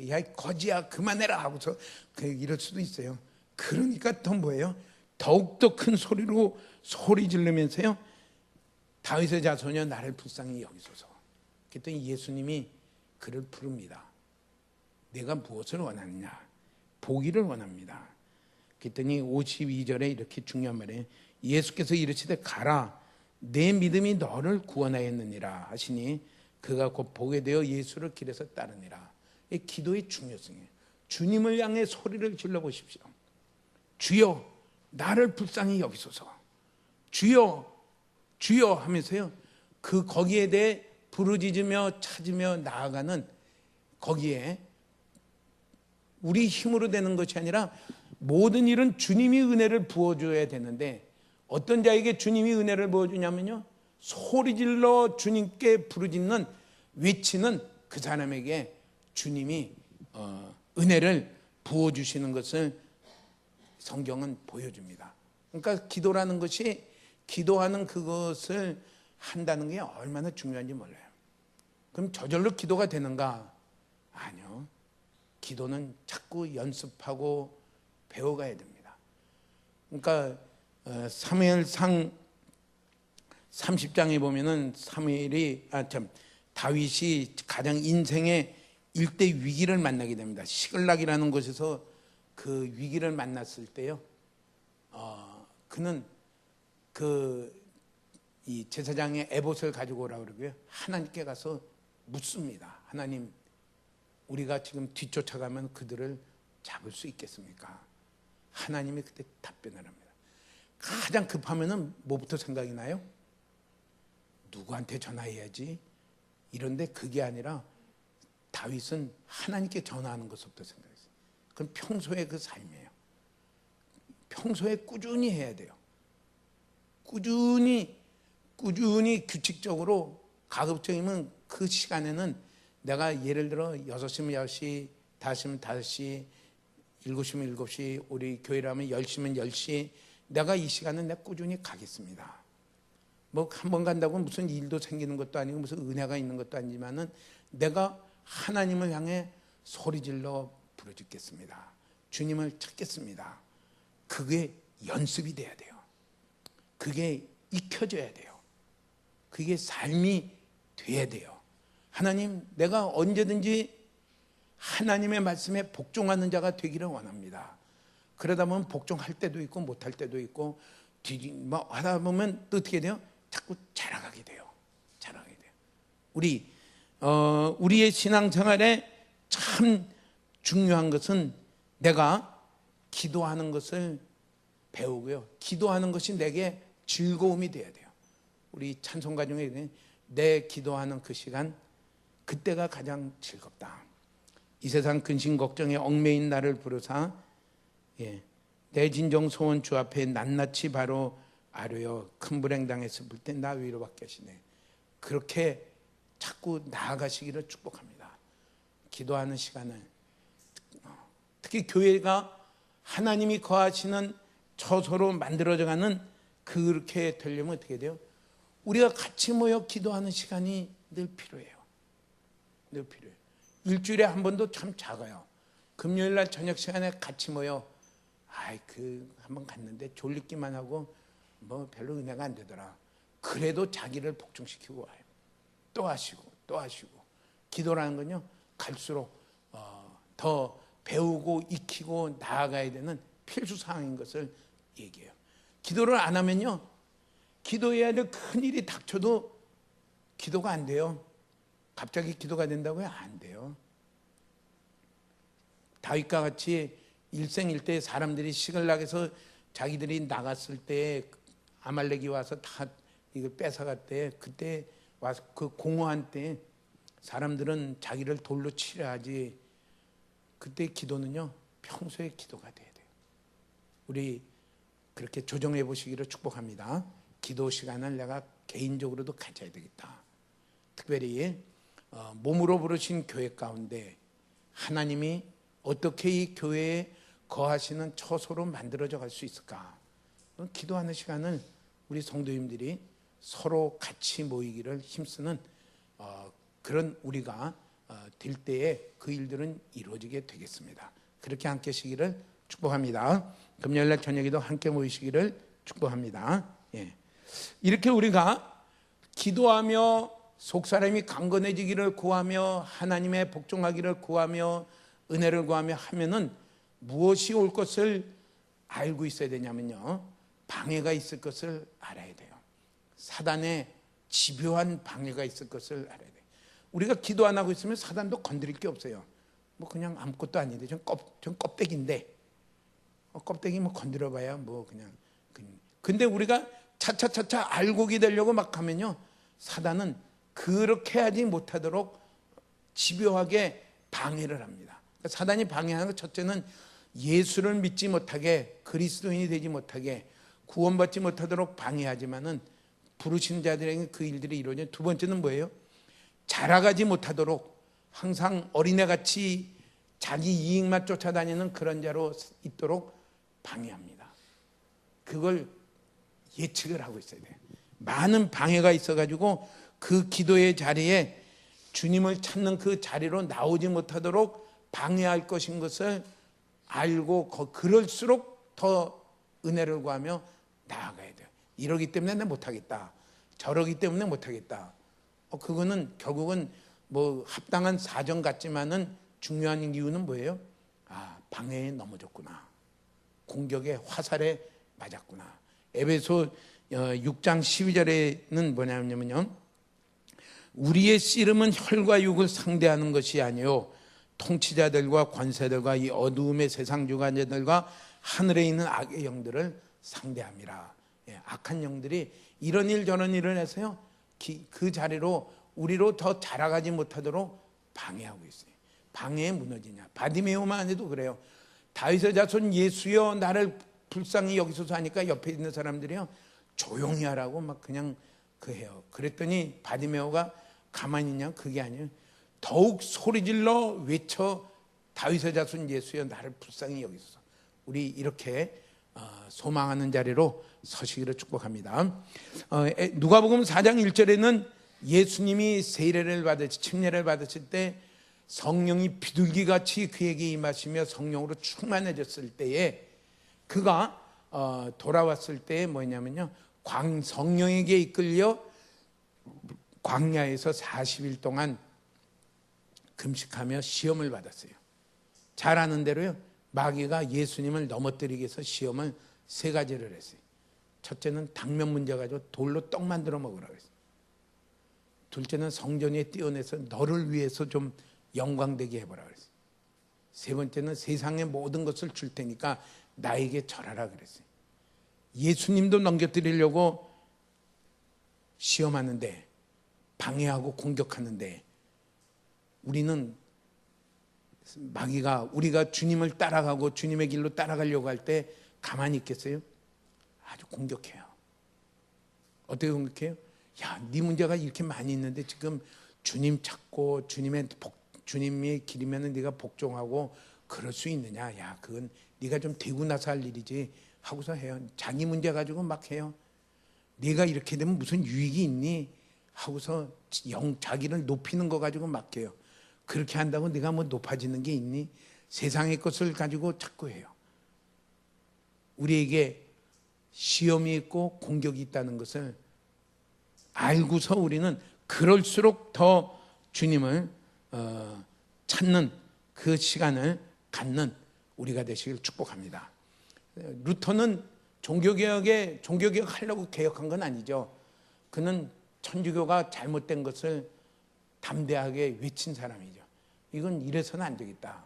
야 거지야 그만해라 하고서 이럴 수도 있어요. 그러니까 더 뭐예요? 더욱더 큰 소리로 소리 지르면서요, 다윗의 자손이여 나를 불쌍히 여기소서. 그랬더니 예수님이 그를 부릅니다. 내가 무엇을 원하느냐? 보기를 원합니다. 그랬더니 52절에 이렇게 중요한 말이에요. 예수께서 이르시되 가라 내 믿음이 너를 구원하였느니라 하시니 그가 곧 보게 되어 예수를 길에서 따르니라. 이 기도의 중요성이에요. 주님을 향해 소리를 질러보십시오. 주여 나를 불쌍히 여기소서. 주여 주여 하면서요, 거기에 대해 부르짖으며 찾으며 나아가는, 거기에 우리 힘으로 되는 것이 아니라 모든 일은 주님이 은혜를 부어줘야 되는데, 어떤 자에게 주님이 은혜를 부어주냐면요, 소리질러 주님께 부르짖는, 외치는 그 사람에게 주님이 은혜를 부어주시는 것을 성경은 보여줍니다. 그러니까 기도라는 것이, 기도하는 그것을 한다는 게 얼마나 중요한지 몰라요. 그럼 저절로 기도가 되는가? 아니요. 기도는 자꾸 연습하고 배워가야 됩니다. 그러니까 사무엘상 30장에 보면은 다윗이 가장 인생의 일대 위기를 만나게 됩니다. 시글락이라는 곳에서 그 위기를 만났을 때요, 그는 이 제사장의 에봇을 가지고 오라고 그러고요, 하나님께 가서 묻습니다. 하나님, 우리가 지금 뒤쫓아가면 그들을 잡을 수 있겠습니까? 하나님이 그때 답변을 합니다. 가장 급하면은 뭐부터 생각이 나요? 누구한테 전화해야지? 이런데 그게 아니라 다윗은 하나님께 전화하는 것부터 생각했어요. 그건 평소의 그 삶이에요. 평소에 꾸준히 해야 돼요. 꾸준히 규칙적으로, 가급적이면 그 시간에는 내가 예를 들어 6시면 6시, 5시면 5시, 7시면 7시, 우리 교회라면 10시면 10시, 내가 이 시간은 내가 꾸준히 가겠습니다. 뭐 한 번 간다고 무슨 일도 생기는 것도 아니고 무슨 은혜가 있는 것도 아니지만은 내가 하나님을 향해 소리질러 부르짖겠습니다. 주님을 찾겠습니다. 그게 연습이 돼야 돼요. 그게 익혀져야 돼요. 그게 삶이 돼야 돼요. 하나님, 내가 언제든지 하나님의 말씀에 복종하는 자가 되기를 원합니다. 그러다 보면 복종할 때도 있고 못할 때도 있고, 뭐 하다 보면 또 어떻게 돼요? 자꾸 자라가게 돼요. 우리의 신앙생활의 참 중요한 것은 내가 기도하는 것을 배우고요. 기도하는 것이 내게 즐거움이 돼야 돼요. 우리 찬송가 중에 내 기도하는 그 시간, 그때가 가장 즐겁다. 이 세상 근심 걱정에 얽매인 나를 부르사 내 진정 소원 주 앞에 낱낱이 바로 아뢰어 큰 불행 당했을 때 나 위로받게 하시네. 그렇게 자꾸 나아가시기를 축복합니다. 기도하는 시간을, 특히 교회가 하나님이 거하시는 처소로 만들어져가는 그렇게 되려면 어떻게 돼요? 우리가 같이 모여 기도하는 시간이 늘 필요해요. 늘 필요해요. 일주일에 한 번도 참 작아요. 금요일 날 저녁 시간에 같이 모여 한번 갔는데 졸리기만 하고 뭐 별로 은혜가 안 되더라. 그래도 자기를 복종시키고 와요. 또 하시고 또 하시고. 기도라는 건요, 갈수록 더 배우고 익히고 나아가야 되는 필수 사항인 것을 얘기해요. 기도를 안 하면요, 기도해야 될 큰일이 닥쳐도 기도가 안 돼요. 갑자기 기도가 된다고요? 안 돼요. 다윗과 같이 일생일대 사람들이 시글락에서 자기들이 나갔을 때 아말렉이 와서 다 이걸 뺏어갔대. 그때 와서 그 공허한 때 사람들은 자기를 돌로 치려 하지. 그때 기도는요, 평소에 기도가 돼야 돼요. 우리 그렇게 조정해 보시기를 축복합니다. 기도 시간을 내가 개인적으로도 가져야 되겠다. 특별히 몸으로 부르신 교회 가운데 하나님이 어떻게 이 교회에 거하시는 처소로 만들어져 갈 수 있을까? 기도하는 시간을 우리 성도님들이 서로 같이 모이기를 힘쓰는 그런 우리가 될 때에 그 일들은 이루어지게 되겠습니다. 그렇게 함께 하시기를 축복합니다. 금요일날 저녁에도 함께 모이시기를 축복합니다. 이렇게 우리가 기도하며 속사람이 강건해지기를 구하며 하나님의 복종하기를 구하며 은혜를 구하며 하면은 무엇이 올 것을 알고 있어야 되냐면요, 방해가 있을 것을 알아야 돼요. 사단의 집요한 방해가 있을 것을 알아야 돼요. 우리가 기도 안 하고 있으면 사단도 건드릴 게 없어요. 뭐 그냥 아무것도 아닌데 전 껍데기인데 껍데기 뭐 건드려봐야 뭐 그냥. 근데 우리가 차차차차 알곡이 되려고 막 하면요, 사단은 그렇게 하지 못하도록 집요하게 방해를 합니다. 그러니까 사단이 방해하는 것, 첫째는 예수를 믿지 못하게, 그리스도인이 되지 못하게, 구원받지 못하도록 방해하지만은 부르신 자들에게 그 일들이 이루어져요. 두 번째는 뭐예요? 자라가지 못하도록 항상 어린애같이 자기 이익만 쫓아다니는 그런 자로 있도록 방해합니다. 그걸 예측을 하고 있어야 돼요. 많은 방해가 있어가지고 그 기도의 자리에 주님을 찾는 그 자리로 나오지 못하도록 방해할 것인 것을 알고 그럴수록 더 은혜를 구하며 나아가야 돼요. 이러기 때문에 내가 못하겠다, 저러기 때문에 못하겠다. 그거는 결국은 뭐 합당한 사정 같지만은 중요한 이유는 뭐예요? 방해에 넘어졌구나, 공격에 화살에 맞았구나. 에베소 6장 12절에는 뭐냐면요, 우리의 씨름은 혈과 육을 상대하는 것이 아니요 통치자들과 권세들과 이 어두움의 세상 주관자들과 하늘에 있는 악의 영들을 상대함이라. 악한 영들이 이런 일 저런 일을 해서요, 그 자리로 우리로 더 자라가지 못하도록 방해하고 있어요. 방해에 무너지냐. 바디메오만 해도 그래요. 다윗의 자손 예수여 나를 불쌍히 여기소서 하니까 옆에 있는 사람들이요, 조용히 하라고 막 그냥 해요. 그랬더니 바디메오가 가만히 있냐? 그게 아니에요. 더욱 소리질러 외쳐 다윗의 자손 예수여 나를 불쌍히 여기소서. 우리 이렇게 소망하는 자리로 서시기를 축복합니다. 누가복음 4장 1절에는 예수님이 세례를 받으실, 침례를 받으실 때 성령이 비둘기같이 그에게 임하시며 성령으로 충만해졌을 때에 그가 돌아왔을 때 뭐냐면요, 성령에게 이끌려 광야에서 40일 동안 금식하며 시험을 받았어요. 잘 아는 대로요, 마귀가 예수님을 넘어뜨리기 위해서 시험을 3가지를 했어요. 첫째는 당면 문제 가지고 돌로 떡 만들어 먹으라고 했어요. 둘째는 성전 위에 띄어내서 너를 위해서 좀 영광되게 해보라 그랬어요. 세 번째는 세상의 모든 것을 줄 테니까 나에게 절하라 그랬어요. 예수님도 넘겨드리려고 시험하는데, 방해하고 공격하는데, 우리는 마귀가 우리가 주님을 따라가고 주님의 길로 따라가려고 할 때 가만히 있겠어요? 아주 공격해요. 어떻게 공격해요? 야, 네 문제가 이렇게 많이 있는데 지금 주님 찾고 주님의 길이면 네가 복종하고 그럴 수 있느냐? 야, 그건 네가 좀 되고 나서 할 일이지 하고서 해요. 자기 문제 가지고 막 해요. 네가 이렇게 되면 무슨 유익이 있니? 하고서 자기를 높이는 거 가지고 막 해요. 그렇게 한다고 네가 뭐 높아지는 게 있니? 세상의 것을 가지고 자꾸 해요. 우리에게 시험이 있고 공격이 있다는 것을 알고서 우리는 그럴수록 더 주님을 찾는 그 시간을 갖는 우리가 되시길 축복합니다. 루터는 종교개혁 하려고 개혁한 건 아니죠. 그는 천주교가 잘못된 것을 담대하게 외친 사람이죠. 이건 이래서는 안 되겠다.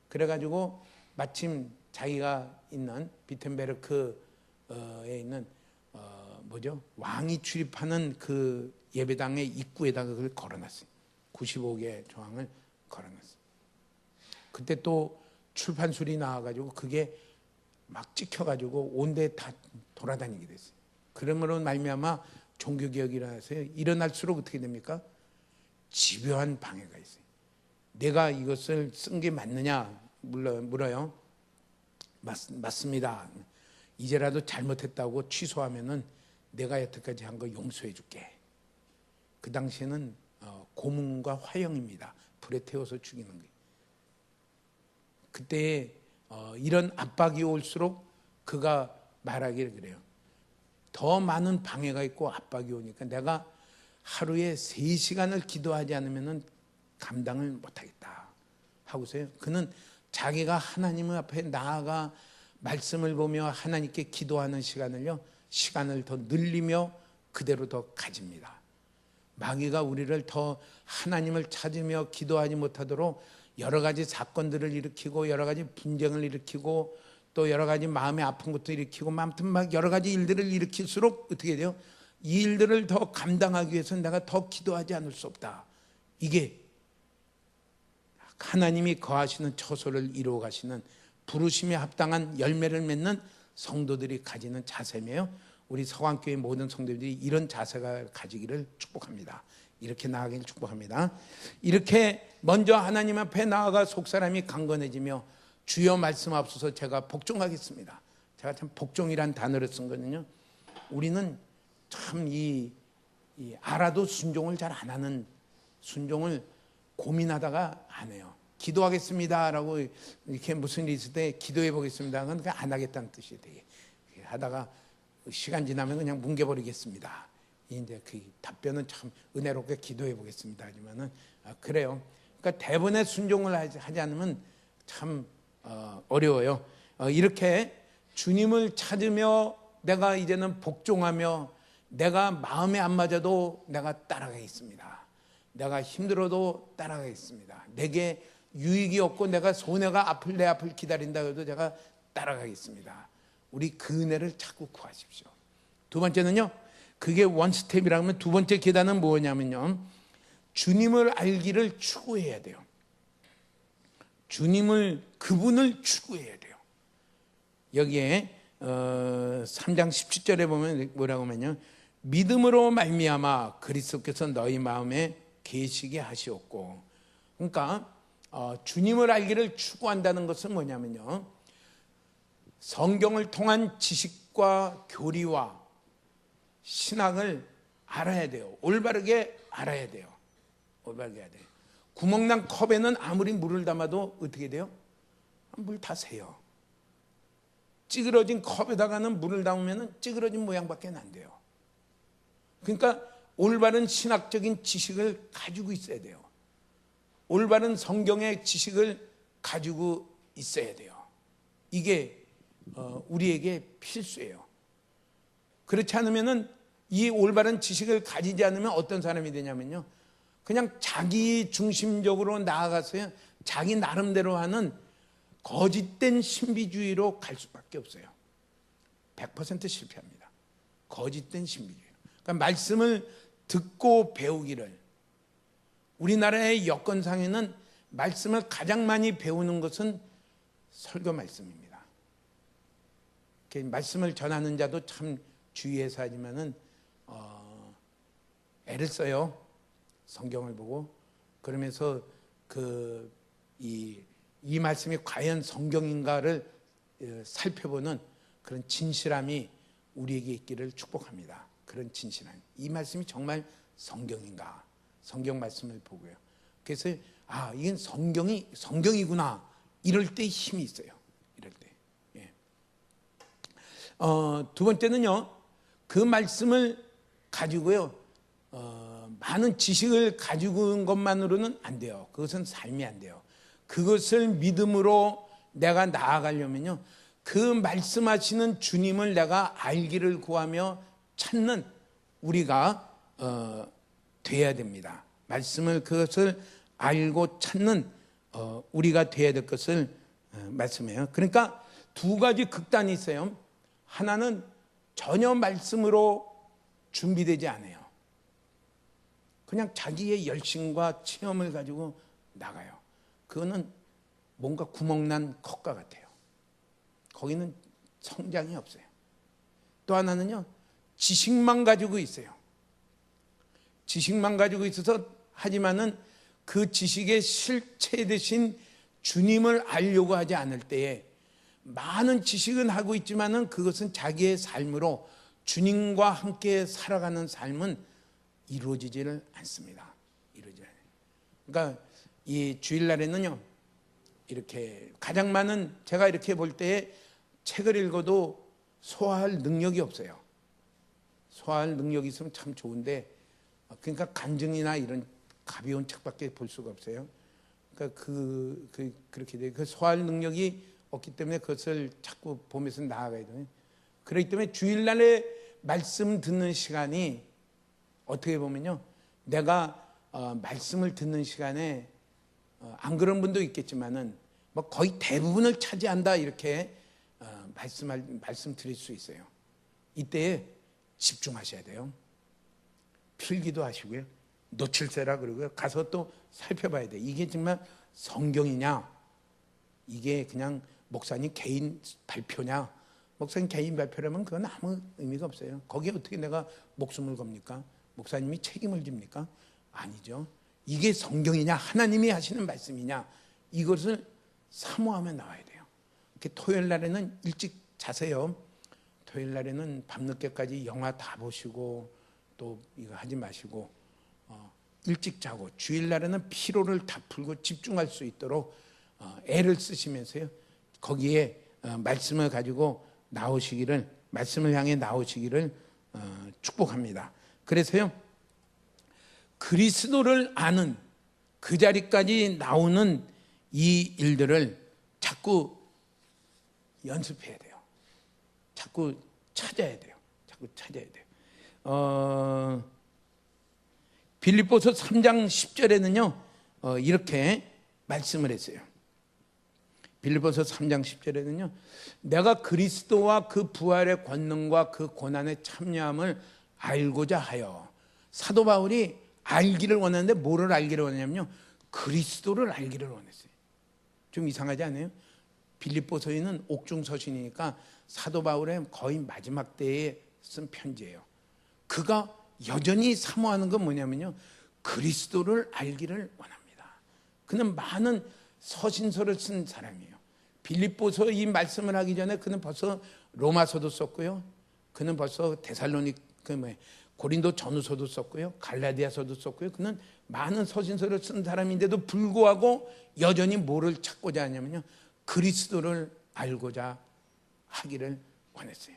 그래가지고 마침 자기가 있는 비텐베르크에 있는 왕이 출입하는 그 예배당의 입구에다가 그걸 걸어놨어요. 95개 조항을 걸어놨어요. 그때 또 출판술이 나와가지고 그게 막 찍혀가지고 온 데 다 돌아다니게 됐어요. 그러므로 말미암아 종교개혁이 일어나서요. 일어날수록 어떻게 됩니까? 집요한 방해가 있어요. 내가 이것을 쓴 게 맞느냐 물어요. 맞습니다. 이제라도 잘못했다고 취소하면은 내가 여태까지 한 거 용서해 줄게. 그 당시에는 고문과 화형입니다. 불에 태워서 죽이는 거예요. 그때 이런 압박이 올수록 그가 말하기를 그래요. 더 많은 방해가 있고 압박이 오니까 내가 하루에 3시간을 기도하지 않으면 감당을 못하겠다 하고서요. 그는 자기가 하나님 앞에 나아가 말씀을 보며 하나님께 기도하는 시간을 더 늘리며 그대로 더 가집니다. 마귀가 우리를 더 하나님을 찾으며 기도하지 못하도록 여러 가지 사건들을 일으키고 여러 가지 분쟁을 일으키고 또 여러 가지 마음에 아픈 것도 일으키고 아무튼 막 여러 가지 일들을 일으킬수록 어떻게 돼요? 이 일들을 더 감당하기 위해서 내가 더 기도하지 않을 수 없다. 이게 하나님이 거하시는 처소를 이루어 가시는 부르심에 합당한 열매를 맺는 성도들이 가지는 자세며 우리 서강교회 모든 성도들이 이런 자세가 가지기를 축복합니다. 이렇게 나아가기를 축복합니다. 이렇게 먼저 하나님 앞에 나아가 속사람이 강건해지며 주여 말씀하옵소서 제가 복종하겠습니다. 제가 참 복종이란 단어를 쓴 거는요. 우리는 참 알아도 순종을 잘 안 하는 순종을 고민하다가 안 해요. 기도하겠습니다라고 이렇게 무슨 일이 있을 때 기도해 보겠습니다. 그건 안 하겠다는 뜻이 되게 하다가 시간 지나면 그냥 뭉개버리겠습니다. 이제 그 답변은 참 은혜롭게 기도해 보겠습니다. 하지만은 그래요. 그러니까 대본에 순종을 하지 않으면 참 어려워요. 이렇게 주님을 찾으며 내가 이제는 복종하며 내가 마음에 안 맞아도 내가 따라가겠습니다. 내가 힘들어도 따라가겠습니다. 내게 유익이 없고 내가 손해가 내 앞을 기다린다 해도 제가 따라가겠습니다. 우리 그 은혜를 자꾸 구하십시오. 두 번째는요. 그게 원스텝이라고 하면 두 번째 계단은 뭐냐면요. 주님을 알기를 추구해야 돼요. 그분을 추구해야 돼요. 여기에 3장 17절에 보면 뭐라고 하면요. 믿음으로 말미암아 그리스도께서 너희 마음에 계시게 하시었고. 그러니까 주님을 알기를 추구한다는 것은 뭐냐면요. 성경을 통한 지식과 교리와 신학을 알아야 돼요. 올바르게 알아야 돼요. 올바르게 해야 돼요. 구멍난 컵에는 아무리 물을 담아도 어떻게 돼요? 물 다 새요. 찌그러진 컵에다가는 물을 담으면 찌그러진 모양밖에 안 돼요. 그러니까 올바른 신학적인 지식을 가지고 있어야 돼요. 올바른 성경의 지식을 가지고 있어야 돼요. 이게 우리에게 필수예요. 그렇지 않으면은 이 올바른 지식을 가지지 않으면 어떤 사람이 되냐면요. 그냥 자기 중심적으로 나아가서요, 자기 나름대로 하는 거짓된 신비주의로 갈 수밖에 없어요. 100% 실패합니다. 거짓된 신비주의. 그러니까 말씀을 듣고 배우기를, 우리나라의 여건상에는 말씀을 가장 많이 배우는 것은 설교 말씀입니다. 말씀을 전하는 자도 참 주의해서 하지만은 애를 써요. 성경을 보고. 그러면서 이 말씀이 과연 성경인가를 살펴보는 그런 진실함이 우리에게 있기를 축복합니다. 그런 진실함. 이 말씀이 정말 성경인가? 성경 말씀을 보고요. 그래서 이건 성경이구나. 이럴 때 힘이 있어요. 이럴 때. 예. 두 번째는요, 그 말씀을 가지고요, 많은 지식을 가지고 온 것만으로는 안 돼요. 그것은 삶이 안 돼요. 그것을 믿음으로 내가 나아가려면요, 그 말씀하시는 주님을 내가 알기를 구하며 찾는 우리가 돼야 됩니다. 말씀을, 그것을 알고 찾는 우리가 돼야 될 것을 말씀해요. 그러니까 두 가지 극단이 있어요. 하나는 전혀 말씀으로 준비되지 않아요. 그냥 자기의 열심과 체험을 가지고 나가요. 그거는 뭔가 구멍난 컵과 같아요. 거기는 성장이 없어요. 또 하나는요, 지식만 가지고 있어요. 지식만 가지고 있어서, 하지만은 그 지식의 실체 대신 주님을 알려고 하지 않을 때에 많은 지식은 하고 있지만은 그것은 자기의 삶으로 주님과 함께 살아가는 삶은 이루어지지를 않습니다. 이루어지지 않아요. 그러니까 이 주일날에는요, 이렇게 가장 많은, 제가 이렇게 볼 때에 책을 읽어도 소화할 능력이 없어요. 소화할 능력이 있으면 참 좋은데, 그러니까 간증이나 이런 가벼운 책밖에 볼 수가 없어요. 그러니까 그렇게 돼요. 그 소화할 능력이 없기 때문에 그것을 자꾸 보면서 나아가야 돼요. 그렇기 때문에 주일날에 말씀 듣는 시간이 어떻게 보면요, 내가 말씀을 듣는 시간에 안 그런 분도 있겠지만은 뭐 거의 대부분을 차지한다, 이렇게 말씀드릴 수 있어요. 이때에 집중하셔야 돼요. 필기도 하시고요, 놓칠세라 그러고요, 가서 또 살펴봐야 돼요. 이게 정말 성경이냐, 이게 그냥 목사님 개인 발표냐. 목사님 개인 발표라면 그건 아무 의미가 없어요. 거기에 어떻게 내가 목숨을 겁니까? 목사님이 책임을 집니까? 아니죠. 이게 성경이냐, 하나님이 하시는 말씀이냐, 이것을 사모하며 나와야 돼요. 이렇게 토요일 날에는 일찍 자세요. 토요일 날에는 밤늦게까지 영화 다 보시고 또 이거 하지 마시고 일찍 자고, 주일 날에는 피로를 다 풀고 집중할 수 있도록 애를 쓰시면서요, 거기에 말씀을 가지고 나오시기를, 말씀을 향해 나오시기를 축복합니다. 그래서요, 그리스도를 아는 그 자리까지 나오는 이 일들을 자꾸 연습해야 돼요. 자꾸 찾아야 돼요. 자꾸 찾아야 돼요. 빌립보서 3장 10절에는요, 이렇게 말씀을 했어요. 빌립보서 3장 10절에는요, 내가 그리스도와 그 부활의 권능과 그 고난의 참여함을 알고자 하여. 사도 바울이 알기를 원하는데 뭐를 알기를 원하냐면요, 그리스도를 알기를 원했어요. 좀 이상하지 않아요? 빌립보서에는 옥중서신이니까 사도 바울의 거의 마지막 때에 쓴 편지예요. 그가 여전히 사모하는 건 뭐냐면요, 그리스도를 알기를 원합니다. 그는 많은 서신서를 쓴 사람이에요. 빌립보서 이 말씀을 하기 전에 그는 벌써 로마서도 썼고요, 그는 벌써 고린도 전후서도 썼고요, 갈라디아서도 썼고요. 그는 많은 서신서를 쓴 사람인데도 불구하고 여전히 뭐를 찾고자 하냐면요, 그리스도를 알고자 하기를 원했어요.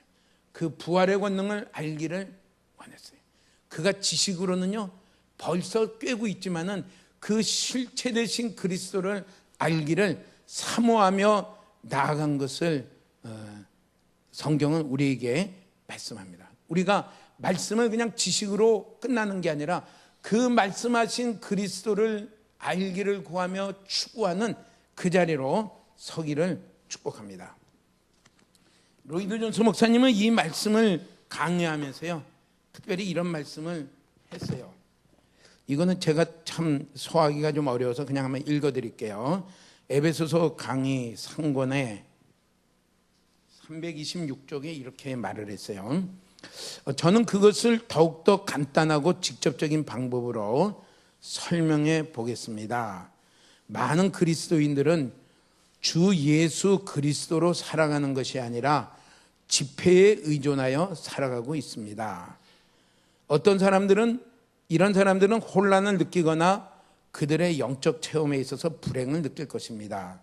그 부활의 권능을 알기를 원했어요. 그가 지식으로는요 벌써 꿰고 있지만은 그 실체 되신 그리스도를 알기를 사모하며 나아간 것을 성경은 우리에게 말씀합니다. 우리가 말씀을 그냥 지식으로 끝나는 게 아니라 그 말씀하신 그리스도를 알기를 구하며 추구하는 그 자리로 서기를 축복합니다. 로이드 존스 목사님은 이 말씀을 강의하면서요, 특별히 이런 말씀을 했어요. 이거는 제가 참 소화하기가 좀 어려워서 그냥 한번 읽어드릴게요. 에베소서 강의 3권에 326쪽에 이렇게 말을 했어요. 저는 그것을 더욱더 간단하고 직접적인 방법으로 설명해 보겠습니다. 많은 그리스도인들은 주 예수 그리스도로 살아가는 것이 아니라 지폐에 의존하여 살아가고 있습니다. 이런 사람들은 혼란을 느끼거나 그들의 영적 체험에 있어서 불행을 느낄 것입니다.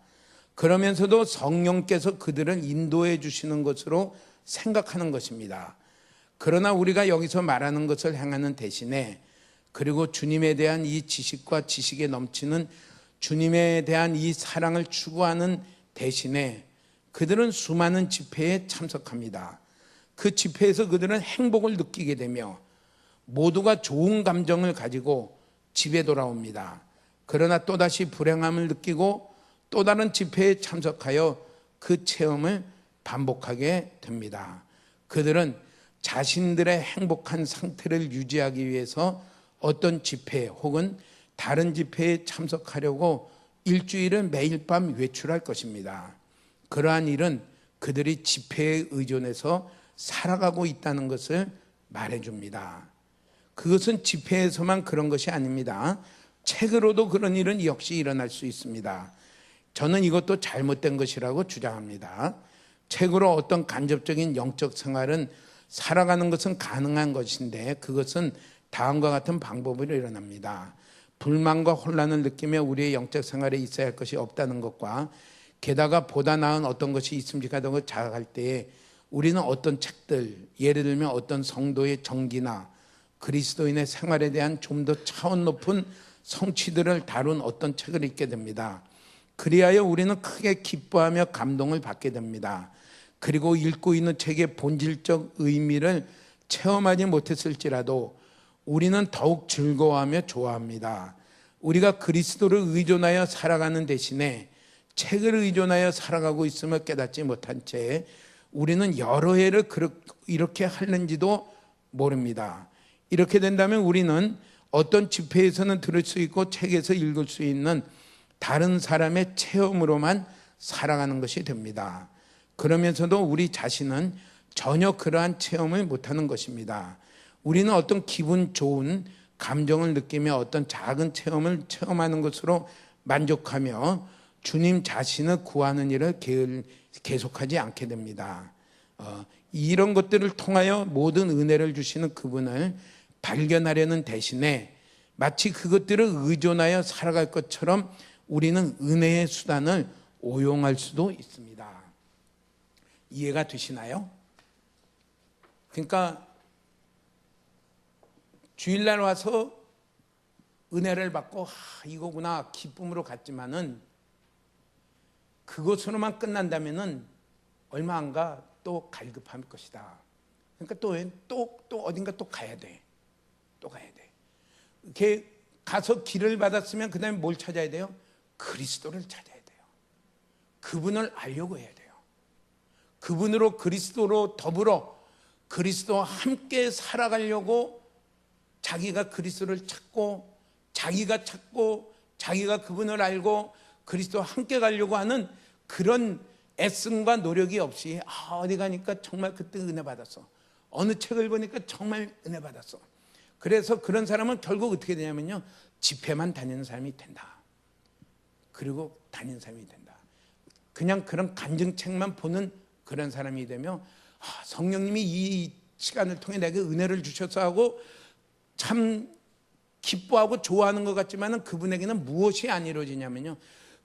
그러면서도 성령께서 그들을 인도해 주시는 것으로 생각하는 것입니다. 그러나 우리가 여기서 말하는 것을 행하는 대신에, 그리고 주님에 대한 이 지식과 지식에 넘치는 주님에 대한 이 사랑을 추구하는 대신에 그들은 수많은 집회에 참석합니다. 그 집회에서 그들은 행복을 느끼게 되며 모두가 좋은 감정을 가지고 집에 돌아옵니다. 그러나 또다시 불행함을 느끼고 또 다른 집회에 참석하여 그 체험을 반복하게 됩니다. 그들은 자신들의 행복한 상태를 유지하기 위해서 어떤 집회 혹은 다른 집회에 참석하려고 일주일을 매일 밤 외출할 것입니다. 그러한 일은 그들이 집회에 의존해서 살아가고 있다는 것을 말해줍니다. 그것은 집회에서만 그런 것이 아닙니다. 책으로도 그런 일은 역시 일어날 수 있습니다. 저는 이것도 잘못된 것이라고 주장합니다. 책으로 어떤 간접적인 영적 생활은 살아가는 것은 가능한 것인데, 그것은 다음과 같은 방법으로 일어납니다. 불만과 혼란을 느끼며 우리의 영적 생활에 있어야 할 것이 없다는 것과, 게다가 보다 나은 어떤 것이 있음직하다는 걸 자각할 때에 우리는 어떤 책들, 예를 들면 어떤 성도의 정기나 그리스도인의 생활에 대한 좀 더 차원 높은 성취들을 다룬 어떤 책을 읽게 됩니다. 그리하여 우리는 크게 기뻐하며 감동을 받게 됩니다. 그리고 읽고 있는 책의 본질적 의미를 체험하지 못했을지라도 우리는 더욱 즐거워하며 좋아합니다. 우리가 그리스도를 의존하여 살아가는 대신에 책을 의존하여 살아가고 있음을 깨닫지 못한 채 우리는 여러 해를 이렇게 하는지도 모릅니다. 이렇게 된다면 우리는 어떤 집회에서는 들을 수 있고 책에서 읽을 수 있는 다른 사람의 체험으로만 살아가는 것이 됩니다. 그러면서도 우리 자신은 전혀 그러한 체험을 못하는 것입니다. 우리는 어떤 기분 좋은 감정을 느끼며 어떤 작은 체험을 체험하는 것으로 만족하며 주님 자신을 구하는 일을 계속하지 않게 됩니다. 이런 것들을 통하여 모든 은혜를 주시는 그분을 발견하려는 대신에 마치 그것들을 의존하여 살아갈 것처럼 우리는 은혜의 수단을 오용할 수도 있습니다. 이해가 되시나요? 그러니까 주일날 와서 은혜를 받고 이거구나 기쁨으로 갔지만은 그것으로만 끝난다면은 얼마 안 가 또 갈급할 것이다. 그러니까 또 어딘가 또 가야 돼. 또 가야 돼. 이렇게 가서 길을 받았으면 그 다음에 뭘 찾아야 돼요? 그리스도를 찾아야 돼요. 그분을 알려고 해야 돼요. 그분으로 그리스도로 더불어 그리스도와 함께 살아가려고 자기가 그리스도를 찾고 자기가 그분을 알고 그리스도와 함께 가려고 하는 그런 애씀과 노력이 없이 어디 가니까 정말 그때 은혜 받았어. 어느 책을 보니까 정말 은혜 받았어. 그래서 그런 사람은 결국 어떻게 되냐면요, 집회만 다니는 사람이 된다. 그리고 다니는 사람이 된다. 그냥 그런 간증책만 보는 그런 사람이 되며 성령님이 이 시간을 통해 내게 은혜를 주셔서 하고 참 기뻐하고 좋아하는 것 같지만 그분에게는 무엇이 안 이루어지냐면요,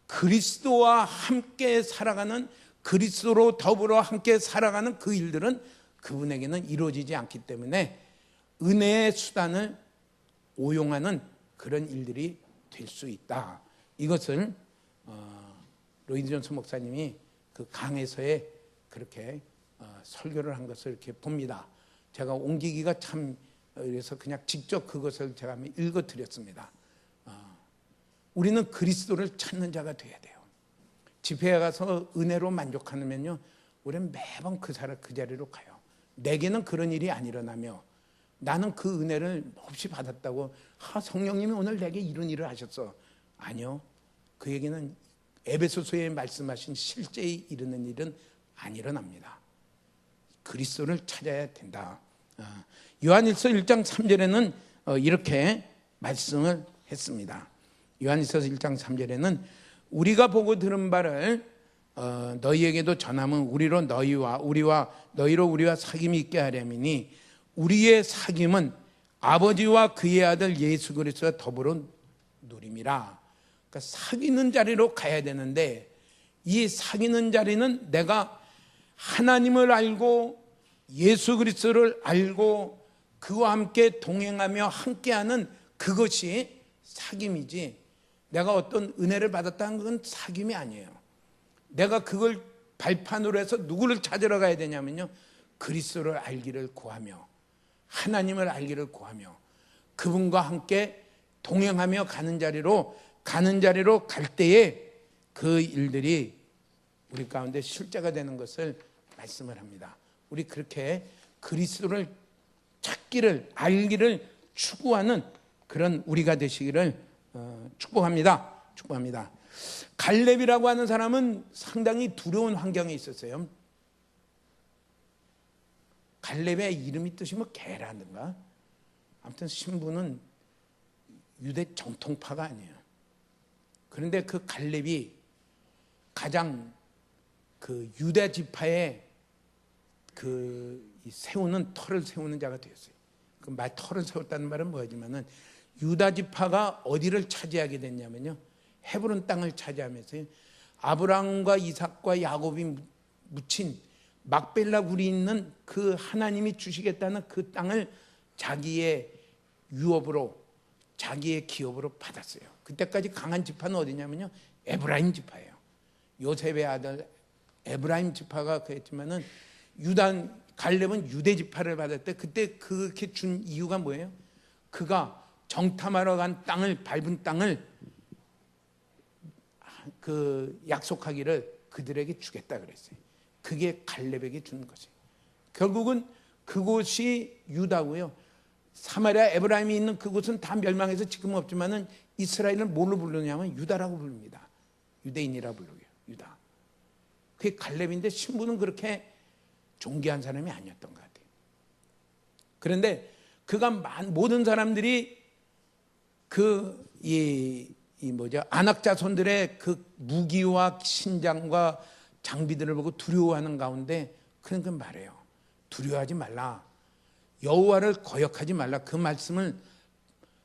그리스도와 함께 살아가는, 그리스도로 더불어 함께 살아가는 그 일들은 그분에게는 이루어지지 않기 때문에 은혜의 수단을 오용하는 그런 일들이 될 수 있다. 이것을 로이드 존스 목사님이 그 강에서에 그렇게 설교를 한 것을 이렇게 봅니다. 제가 옮기기가 참 그래서 그냥 직접 그것을 제가 한번 읽어드렸습니다. 우리는 그리스도를 찾는 자가 돼야 돼요. 집회에 가서 은혜로 만족하면요, 우리는 매번 그 자리로 가요. 내게는 그런 일이 안 일어나며 나는 그 은혜를 몹시 받았다고, 성령님이 오늘 내게 이런 일을 하셨어. 아니요, 그에게는 에베소서에 말씀하신 실제에 이르는 일은 안 일어납니다. 그리스도를 찾아야 된다. 요한일서 1장 3절에는 이렇게 말씀을 했습니다. 요한일서 1장 3절에는 우리가 보고 들은 바를 너희에게도 전하면 우리로 너희와 사귐이 있게 하려니니 우리의 사귐은 아버지와 그의 아들 예수 그리스도와 더불어 누림이라. 그러니까 사귀는 자리로 가야 되는데, 이 사귀는 자리는 내가 하나님을 알고 예수 그리스도를 알고 그와 함께 동행하며 함께하는 그것이 사귐이지, 내가 어떤 은혜를 받았다는 건 사귐이 아니에요. 내가 그걸 발판으로 해서 누구를 찾으러 가야 되냐면요, 그리스도를 알기를 구하며 하나님을 알기를 구하며 그분과 함께 동행하며 가는 자리로 갈 때에 그 일들이 우리 가운데 실제가 되는 것을 말씀을 합니다. 우리 그렇게 그리스도를 찾기를, 알기를 추구하는 그런 우리가 되시기를 축복합니다. 갈렙이라고 하는 사람은 상당히 두려운 환경에 있었어요. 갈렙의 이름이 뜻이 뭐 개라든가, 아무튼 신부는 유대 정통파가 아니에요. 그런데 그 갈렙이 가장 그 유대 지파의 털을 세우는 자가 되었어요. 그 털을 세웠다는 말은 뭐지만은 유다 지파가 어디를 차지하게 됐냐면요, 헤브론 땅을 차지하면서 아브라함과 이삭과 야곱이 묻힌 막벨라 굴이 있는 그 하나님이 주시겠다는 그 땅을 자기의 유업으로, 자기의 기업으로 받았어요. 그때까지 강한 지파는 어디냐면요, 에브라임 지파예요. 요셉의 아들 에브라임 지파가 그랬지만은 갈렙은 유대 지파를 받을 때, 그때 그렇게 준 이유가 뭐예요? 그가 정탐하러 간 땅을, 밟은 땅을 그 약속하기를 그들에게 주겠다 그랬어요. 그게 갈렙에게 준 것이에요. 결국은 그곳이 유다고요. 사마리아 에브라임이 있는 그곳은 다 멸망해서 지금은 없지만은 이스라엘을 뭘로 부르냐면 유다라고 부릅니다. 유대인이라고 부르고요. 유다. 그게 갈렙인데 신부는 그렇게 존귀한 사람이 아니었던 것 같아요. 그런데 그가 모든 사람들이 안악 자손들의 그 무기와 신장과 장비들을 보고 두려워하는 가운데 그런 건 말해요. 두려워하지 말라. 여호와를 거역하지 말라. 그 말씀을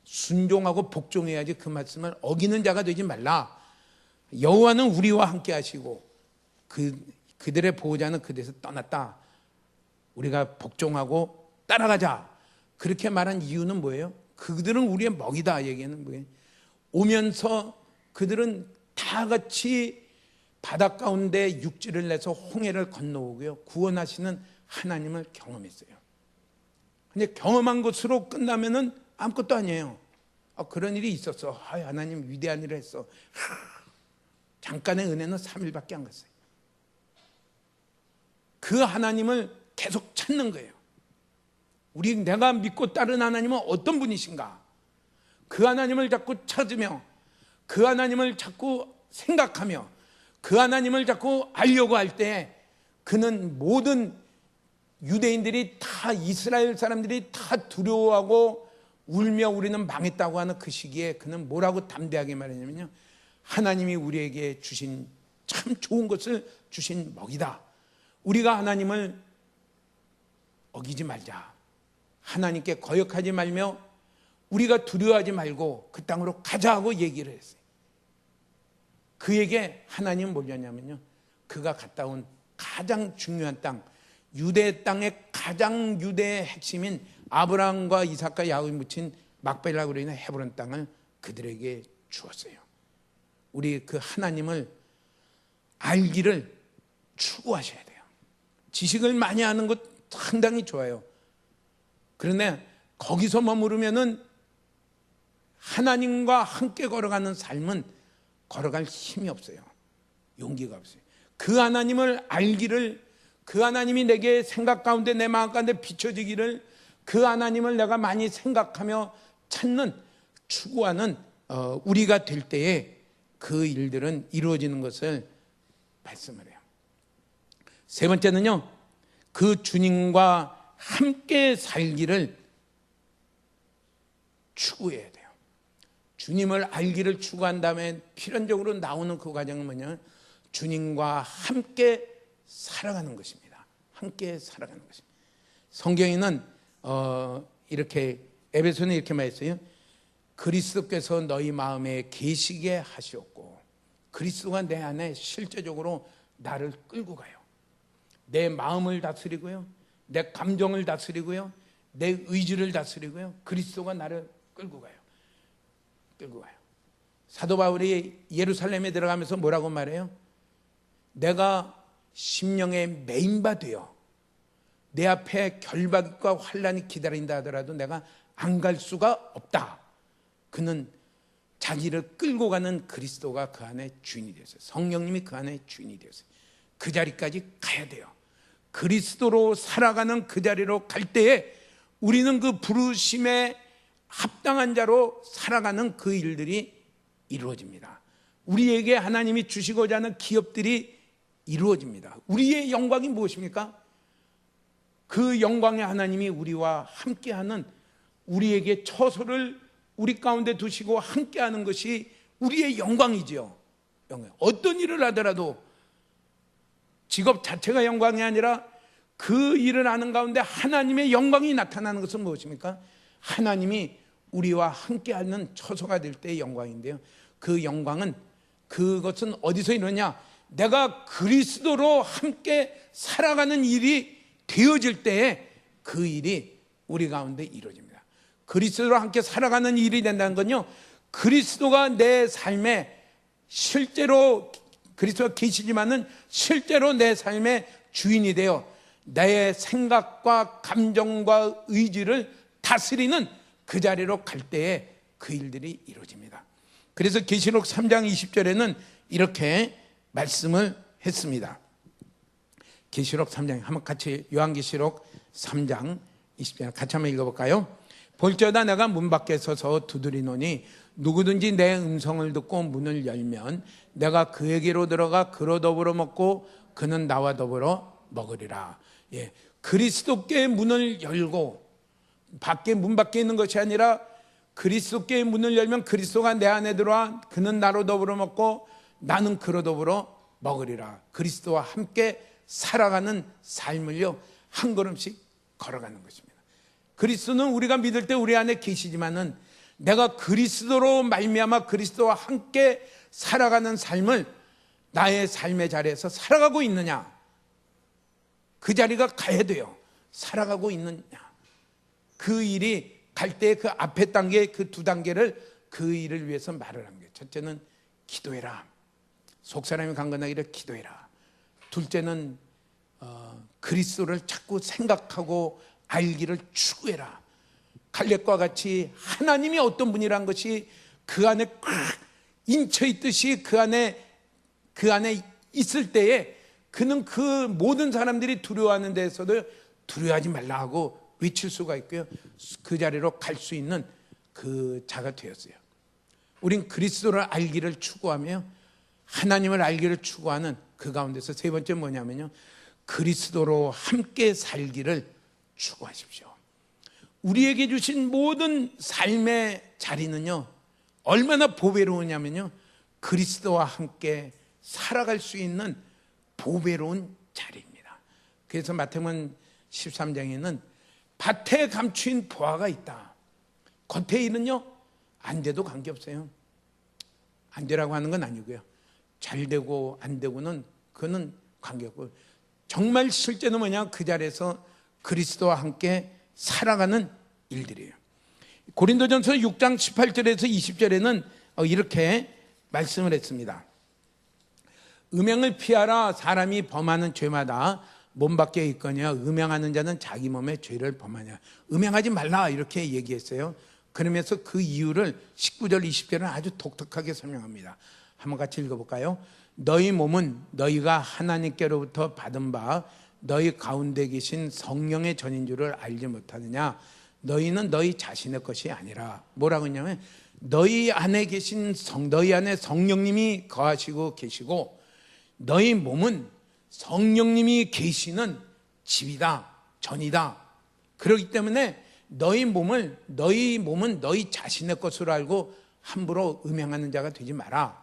순종하고 복종해야지 그 말씀을 어기는 자가 되지 말라. 여호와는 우리와 함께 하시고 그들의 보호자는 그들에서 떠났다. 우리가 복종하고 따라가자. 그렇게 말한 이유는 뭐예요? 그들은 우리의 먹이다. 얘기는 뭐예요? 오면서 그들은 다 같이 바다 가운데 육지를 내서 홍해를 건너오고요, 구원하시는 하나님을 경험했어요. 근데 경험한 것으로 끝나면은 아무것도 아니에요. 그런 일이 있었어. 하나님 위대한 일을 했어. 잠깐의 은혜는 3일밖에 안 갔어요. 그 하나님을 계속 찾는 거예요. 내가 믿고 따른 하나님은 어떤 분이신가? 그 하나님을 자꾸 찾으며, 그 하나님을 자꾸 생각하며, 그 하나님을 자꾸 알려고 할 때, 그는 모든 유대인들이 다, 이스라엘 사람들이 다 두려워하고 울며 우리는 망했다고 하는 그 시기에 그는 뭐라고 담대하게 말했냐면요, 하나님이 우리에게 주신 참 좋은 것을 주신 먹이다. 우리가 하나님을 어기지 말자. 하나님께 거역하지 말며 우리가 두려워하지 말고 그 땅으로 가자 하고 얘기를 했어요. 그에게 하나님은 뭐냐면요, 그가 갔다 온 가장 중요한 땅, 유대 땅의 가장 유대의 핵심인 아브라함과 이삭과 야곱이 묻힌 막벨라로 인한 헤브론 땅을 그들에게 주었어요. 우리 그 하나님을 알기를 추구하셔야 돼요. 지식을 많이 아는 것 상당히 좋아요. 그런데 거기서 머무르면은 하나님과 함께 걸어가는 삶은 걸어갈 힘이 없어요. 용기가 없어요. 그 하나님을 알기를, 그 하나님이 내게 생각 가운데 내 마음 가운데 비춰지기를, 그 하나님을 내가 많이 생각하며 찾는, 추구하는 우리가 될 때에 그 일들은 이루어지는 것을 말씀을 해요. 세 번째는요, 그 주님과 함께 살기를 추구해야 돼요. 주님을 알기를 추구한 다음에 필연적으로 나오는 그 과정은 뭐냐면 주님과 함께 살아가는 것입니다. 함께 살아가는 것입니다. 성경에는 이렇게 에베소는 이렇게 말했어요. 그리스도께서 너희 마음에 계시게 하시었고, 그리스도가 내 안에 실제적으로 나를 끌고 가요. 내 마음을 다스리고요, 내 감정을 다스리고요, 내 의지를 다스리고요, 그리스도가 나를 끌고 가요. 사도 바울이 예루살렘에 들어가면서 뭐라고 말해요? 내가 심령에 매인바 되어 내 앞에 결박과 환난이 기다린다 하더라도 내가 안 갈 수가 없다. 그는 자기를 끌고 가는 그리스도가 그 안에 주인이 되었어요. 성령님이 그 안에 주인이 되었어요. 그 자리까지 가야 돼요. 그리스도로 살아가는 그 자리로 갈 때에 우리는 그 부르심에 합당한 자로 살아가는 그 일들이 이루어집니다. 우리에게 하나님이 주시고자 하는 기업들이 이루어집니다. 우리의 영광이 무엇입니까? 그 영광의 하나님이 우리와 함께하는, 우리에게 처소를 우리 가운데 두시고 함께하는 것이 우리의 영광이죠. 어떤 일을 하더라도 직업 자체가 영광이 아니라 그 일을 하는 가운데 하나님의 영광이 나타나는 것은 무엇입니까? 하나님이 우리와 함께하는 처소가 될 때의 영광인데요, 그 영광은, 그것은 어디서 이러냐? 내가 그리스도로 함께 살아가는 일이 되어질 때에 그 일이 우리 가운데 이루어집니다. 그리스도로 함께 살아가는 일이 된다는 건요, 그리스도가 내 삶에 실제로, 그리스도가 계시지만은 실제로 내 삶의 주인이 되어 내 생각과 감정과 의지를 다스리는 그 자리로 갈 때에 그 일들이 이루어집니다. 그래서 계시록 3장 20절에는 이렇게 말씀을 했습니다. 계시록 3장, 한번 같이 요한계시록 3장 20절 같이 한번 읽어볼까요? 볼지어다 내가 문 밖에 서서 두드리노니 누구든지 내 음성을 듣고 문을 열면 내가 그에게로 들어가 그로 더불어 먹고 그는 나와 더불어 먹으리라. 예, 그리스도께 문을 열고, 밖에, 문 밖에 있는 것이 아니라 그리스도께 문을 열면 그리스도가 내 안에 들어와 그는 나로 더불어 먹고 나는 그로 더불어 먹으리라. 그리스도와 함께 살아가는 삶을요, 한 걸음씩 걸어가는 것입니다. 그리스도는 우리가 믿을 때 우리 안에 계시지만은 내가 그리스도로 말미암아 그리스도와 함께 살아가는 삶을 나의 삶의 자리에서 살아가고 있느냐, 그 자리가 가야 돼요. 살아가고 있느냐, 그 일이 갈 때 그 앞에 단계, 그 두 단계를, 그 일을 위해서 말을 하는 거예요. 첫째는 기도해라, 속사람이 강건하기를 기도해라. 둘째는 그리스도를 자꾸 생각하고 알기를 추구해라. 갈렙과 같이 하나님이 어떤 분이란 것이 그 안에 인쳐 있듯이 그 안에 있을 때에 그는 그 모든 사람들이 두려워하는 데서도 두려워하지 말라 하고 외칠 수가 있고요, 그 자리로 갈 수 있는 그 자가 되었어요. 우린 그리스도를 알기를 추구하며 하나님을 알기를 추구하는 그 가운데서 세 번째 뭐냐면요, 그리스도로 함께 살기를 추구하십시오. 우리에게 주신 모든 삶의 자리는요, 얼마나 보배로우냐면요, 그리스도와 함께 살아갈 수 있는 보배로운 자리입니다. 그래서 마태복음 13장에는 밭에 감추인 보화가 있다. 겉에 일은요, 안 돼도 관계없어요. 안 되라고 하는 건 아니고요, 잘 되고 안 되고는 그거는 관계없고, 정말 실제는 뭐냐, 그 자리에서 그리스도와 함께 살아가는 일들이에요. 고린도전서 6장 18절에서 20절에는 이렇게 말씀을 했습니다. 음행을 피하라. 사람이 범하는 죄마다 몸 밖에 있거냐 음행하는 자는 자기 몸에 죄를 범하냐. 음행하지 말라 이렇게 얘기했어요. 그러면서 그 이유를 19절 20절은 아주 독특하게 설명합니다. 한번 같이 읽어볼까요? 너희 몸은 너희가 하나님께로부터 받은 바 너희 가운데 계신 성령의 전인 줄을 알지 못하느냐. 너희는 너희 자신의 것이 아니라, 뭐라고 했냐면 너희 안에 계신 너희 안에 성령님이 거하시고 계시고 너희 몸은 성령님이 계시는 집이다, 전이다. 그렇기 때문에 너희 몸은 너희 자신의 것으로 알고 함부로 음행하는 자가 되지 마라.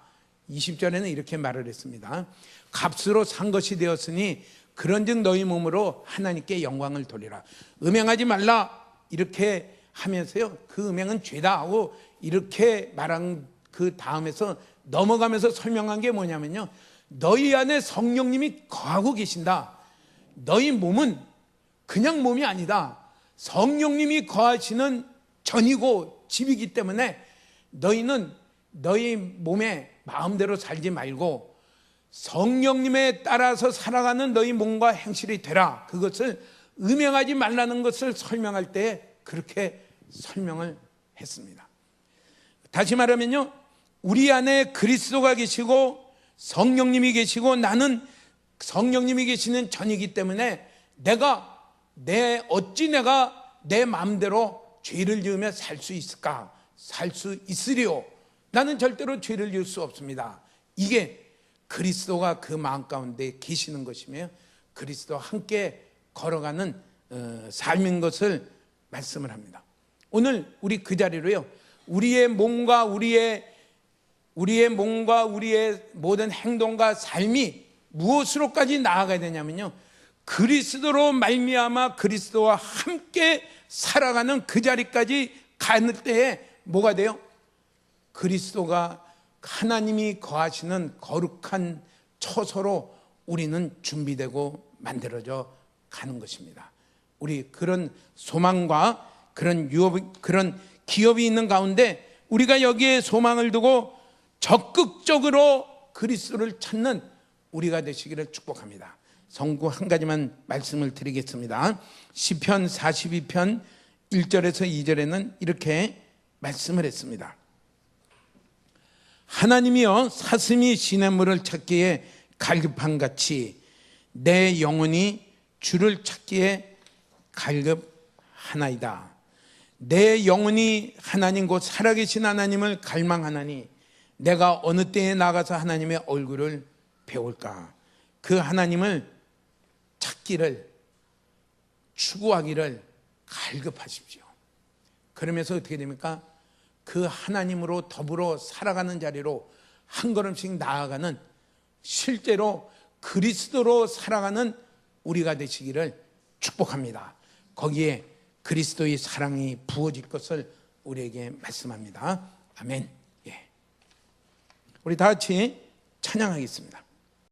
20절에는 이렇게 말을 했습니다. 값으로 산 것이 되었으니 그런즉 너희 몸으로 하나님께 영광을 돌리라. 음행하지 말라 이렇게 하면서요, 그 음행은 죄다 하고 이렇게 말한 그 다음에서 넘어가면서 설명한 게 뭐냐면요, 너희 안에 성령님이 거하고 계신다. 너희 몸은 그냥 몸이 아니다. 성령님이 거하시는 전이고 집이기 때문에 너희는 너희 몸에 마음대로 살지 말고 성령님에 따라서 살아가는 너희 몸과 행실이 되라. 그것을 음행하지 말라는 것을 설명할 때 그렇게 설명을 했습니다. 다시 말하면요, 우리 안에 그리스도가 계시고 성령님이 계시고 나는 성령님이 계시는 전이기 때문에 어찌 내가 내 마음대로 죄를 지으며 살 수 있을까? 살 수 있으리요. 나는 절대로 죄를 지을 수 없습니다. 이게 그리스도가 그 마음 가운데 계시는 것이며 그리스도와 함께 걸어가는 삶인 것을 말씀을 합니다. 오늘 우리 그 자리로요, 우리의 몸과 우리의 모든 행동과 삶이 무엇으로까지 나아가야 되냐면요, 그리스도로 말미암아 그리스도와 함께 살아가는 그 자리까지 가는 때에 뭐가 돼요? 그리스도가 하나님이 거하시는 거룩한 처소로 우리는 준비되고 만들어져 가는 것입니다. 우리 그런 소망과 그런 기업이 있는 가운데 우리가 여기에 소망을 두고 적극적으로 그리스도를 찾는 우리가 되시기를 축복합니다. 성구 한 가지만 말씀을 드리겠습니다. 시편 42편 1절에서 2절에는 이렇게 말씀을 했습니다. 하나님이여 사슴이 시냇물을 찾기에 갈급함같이 내 영혼이 주를 찾기에 갈급하나이다. 내 영혼이 하나님 곧 살아계신 하나님을 갈망하나니 내가 어느 때에 나가서 하나님의 얼굴을 배울까. 그 하나님을 찾기를, 추구하기를 갈급하십시오. 그러면서 어떻게 됩니까? 그 하나님으로 더불어 살아가는 자리로 한 걸음씩 나아가는, 실제로 그리스도로 살아가는 우리가 되시기를 축복합니다. 거기에 그리스도의 사랑이 부어질 것을 우리에게 말씀합니다. 아멘. 우리 다 같이 찬양하겠습니다.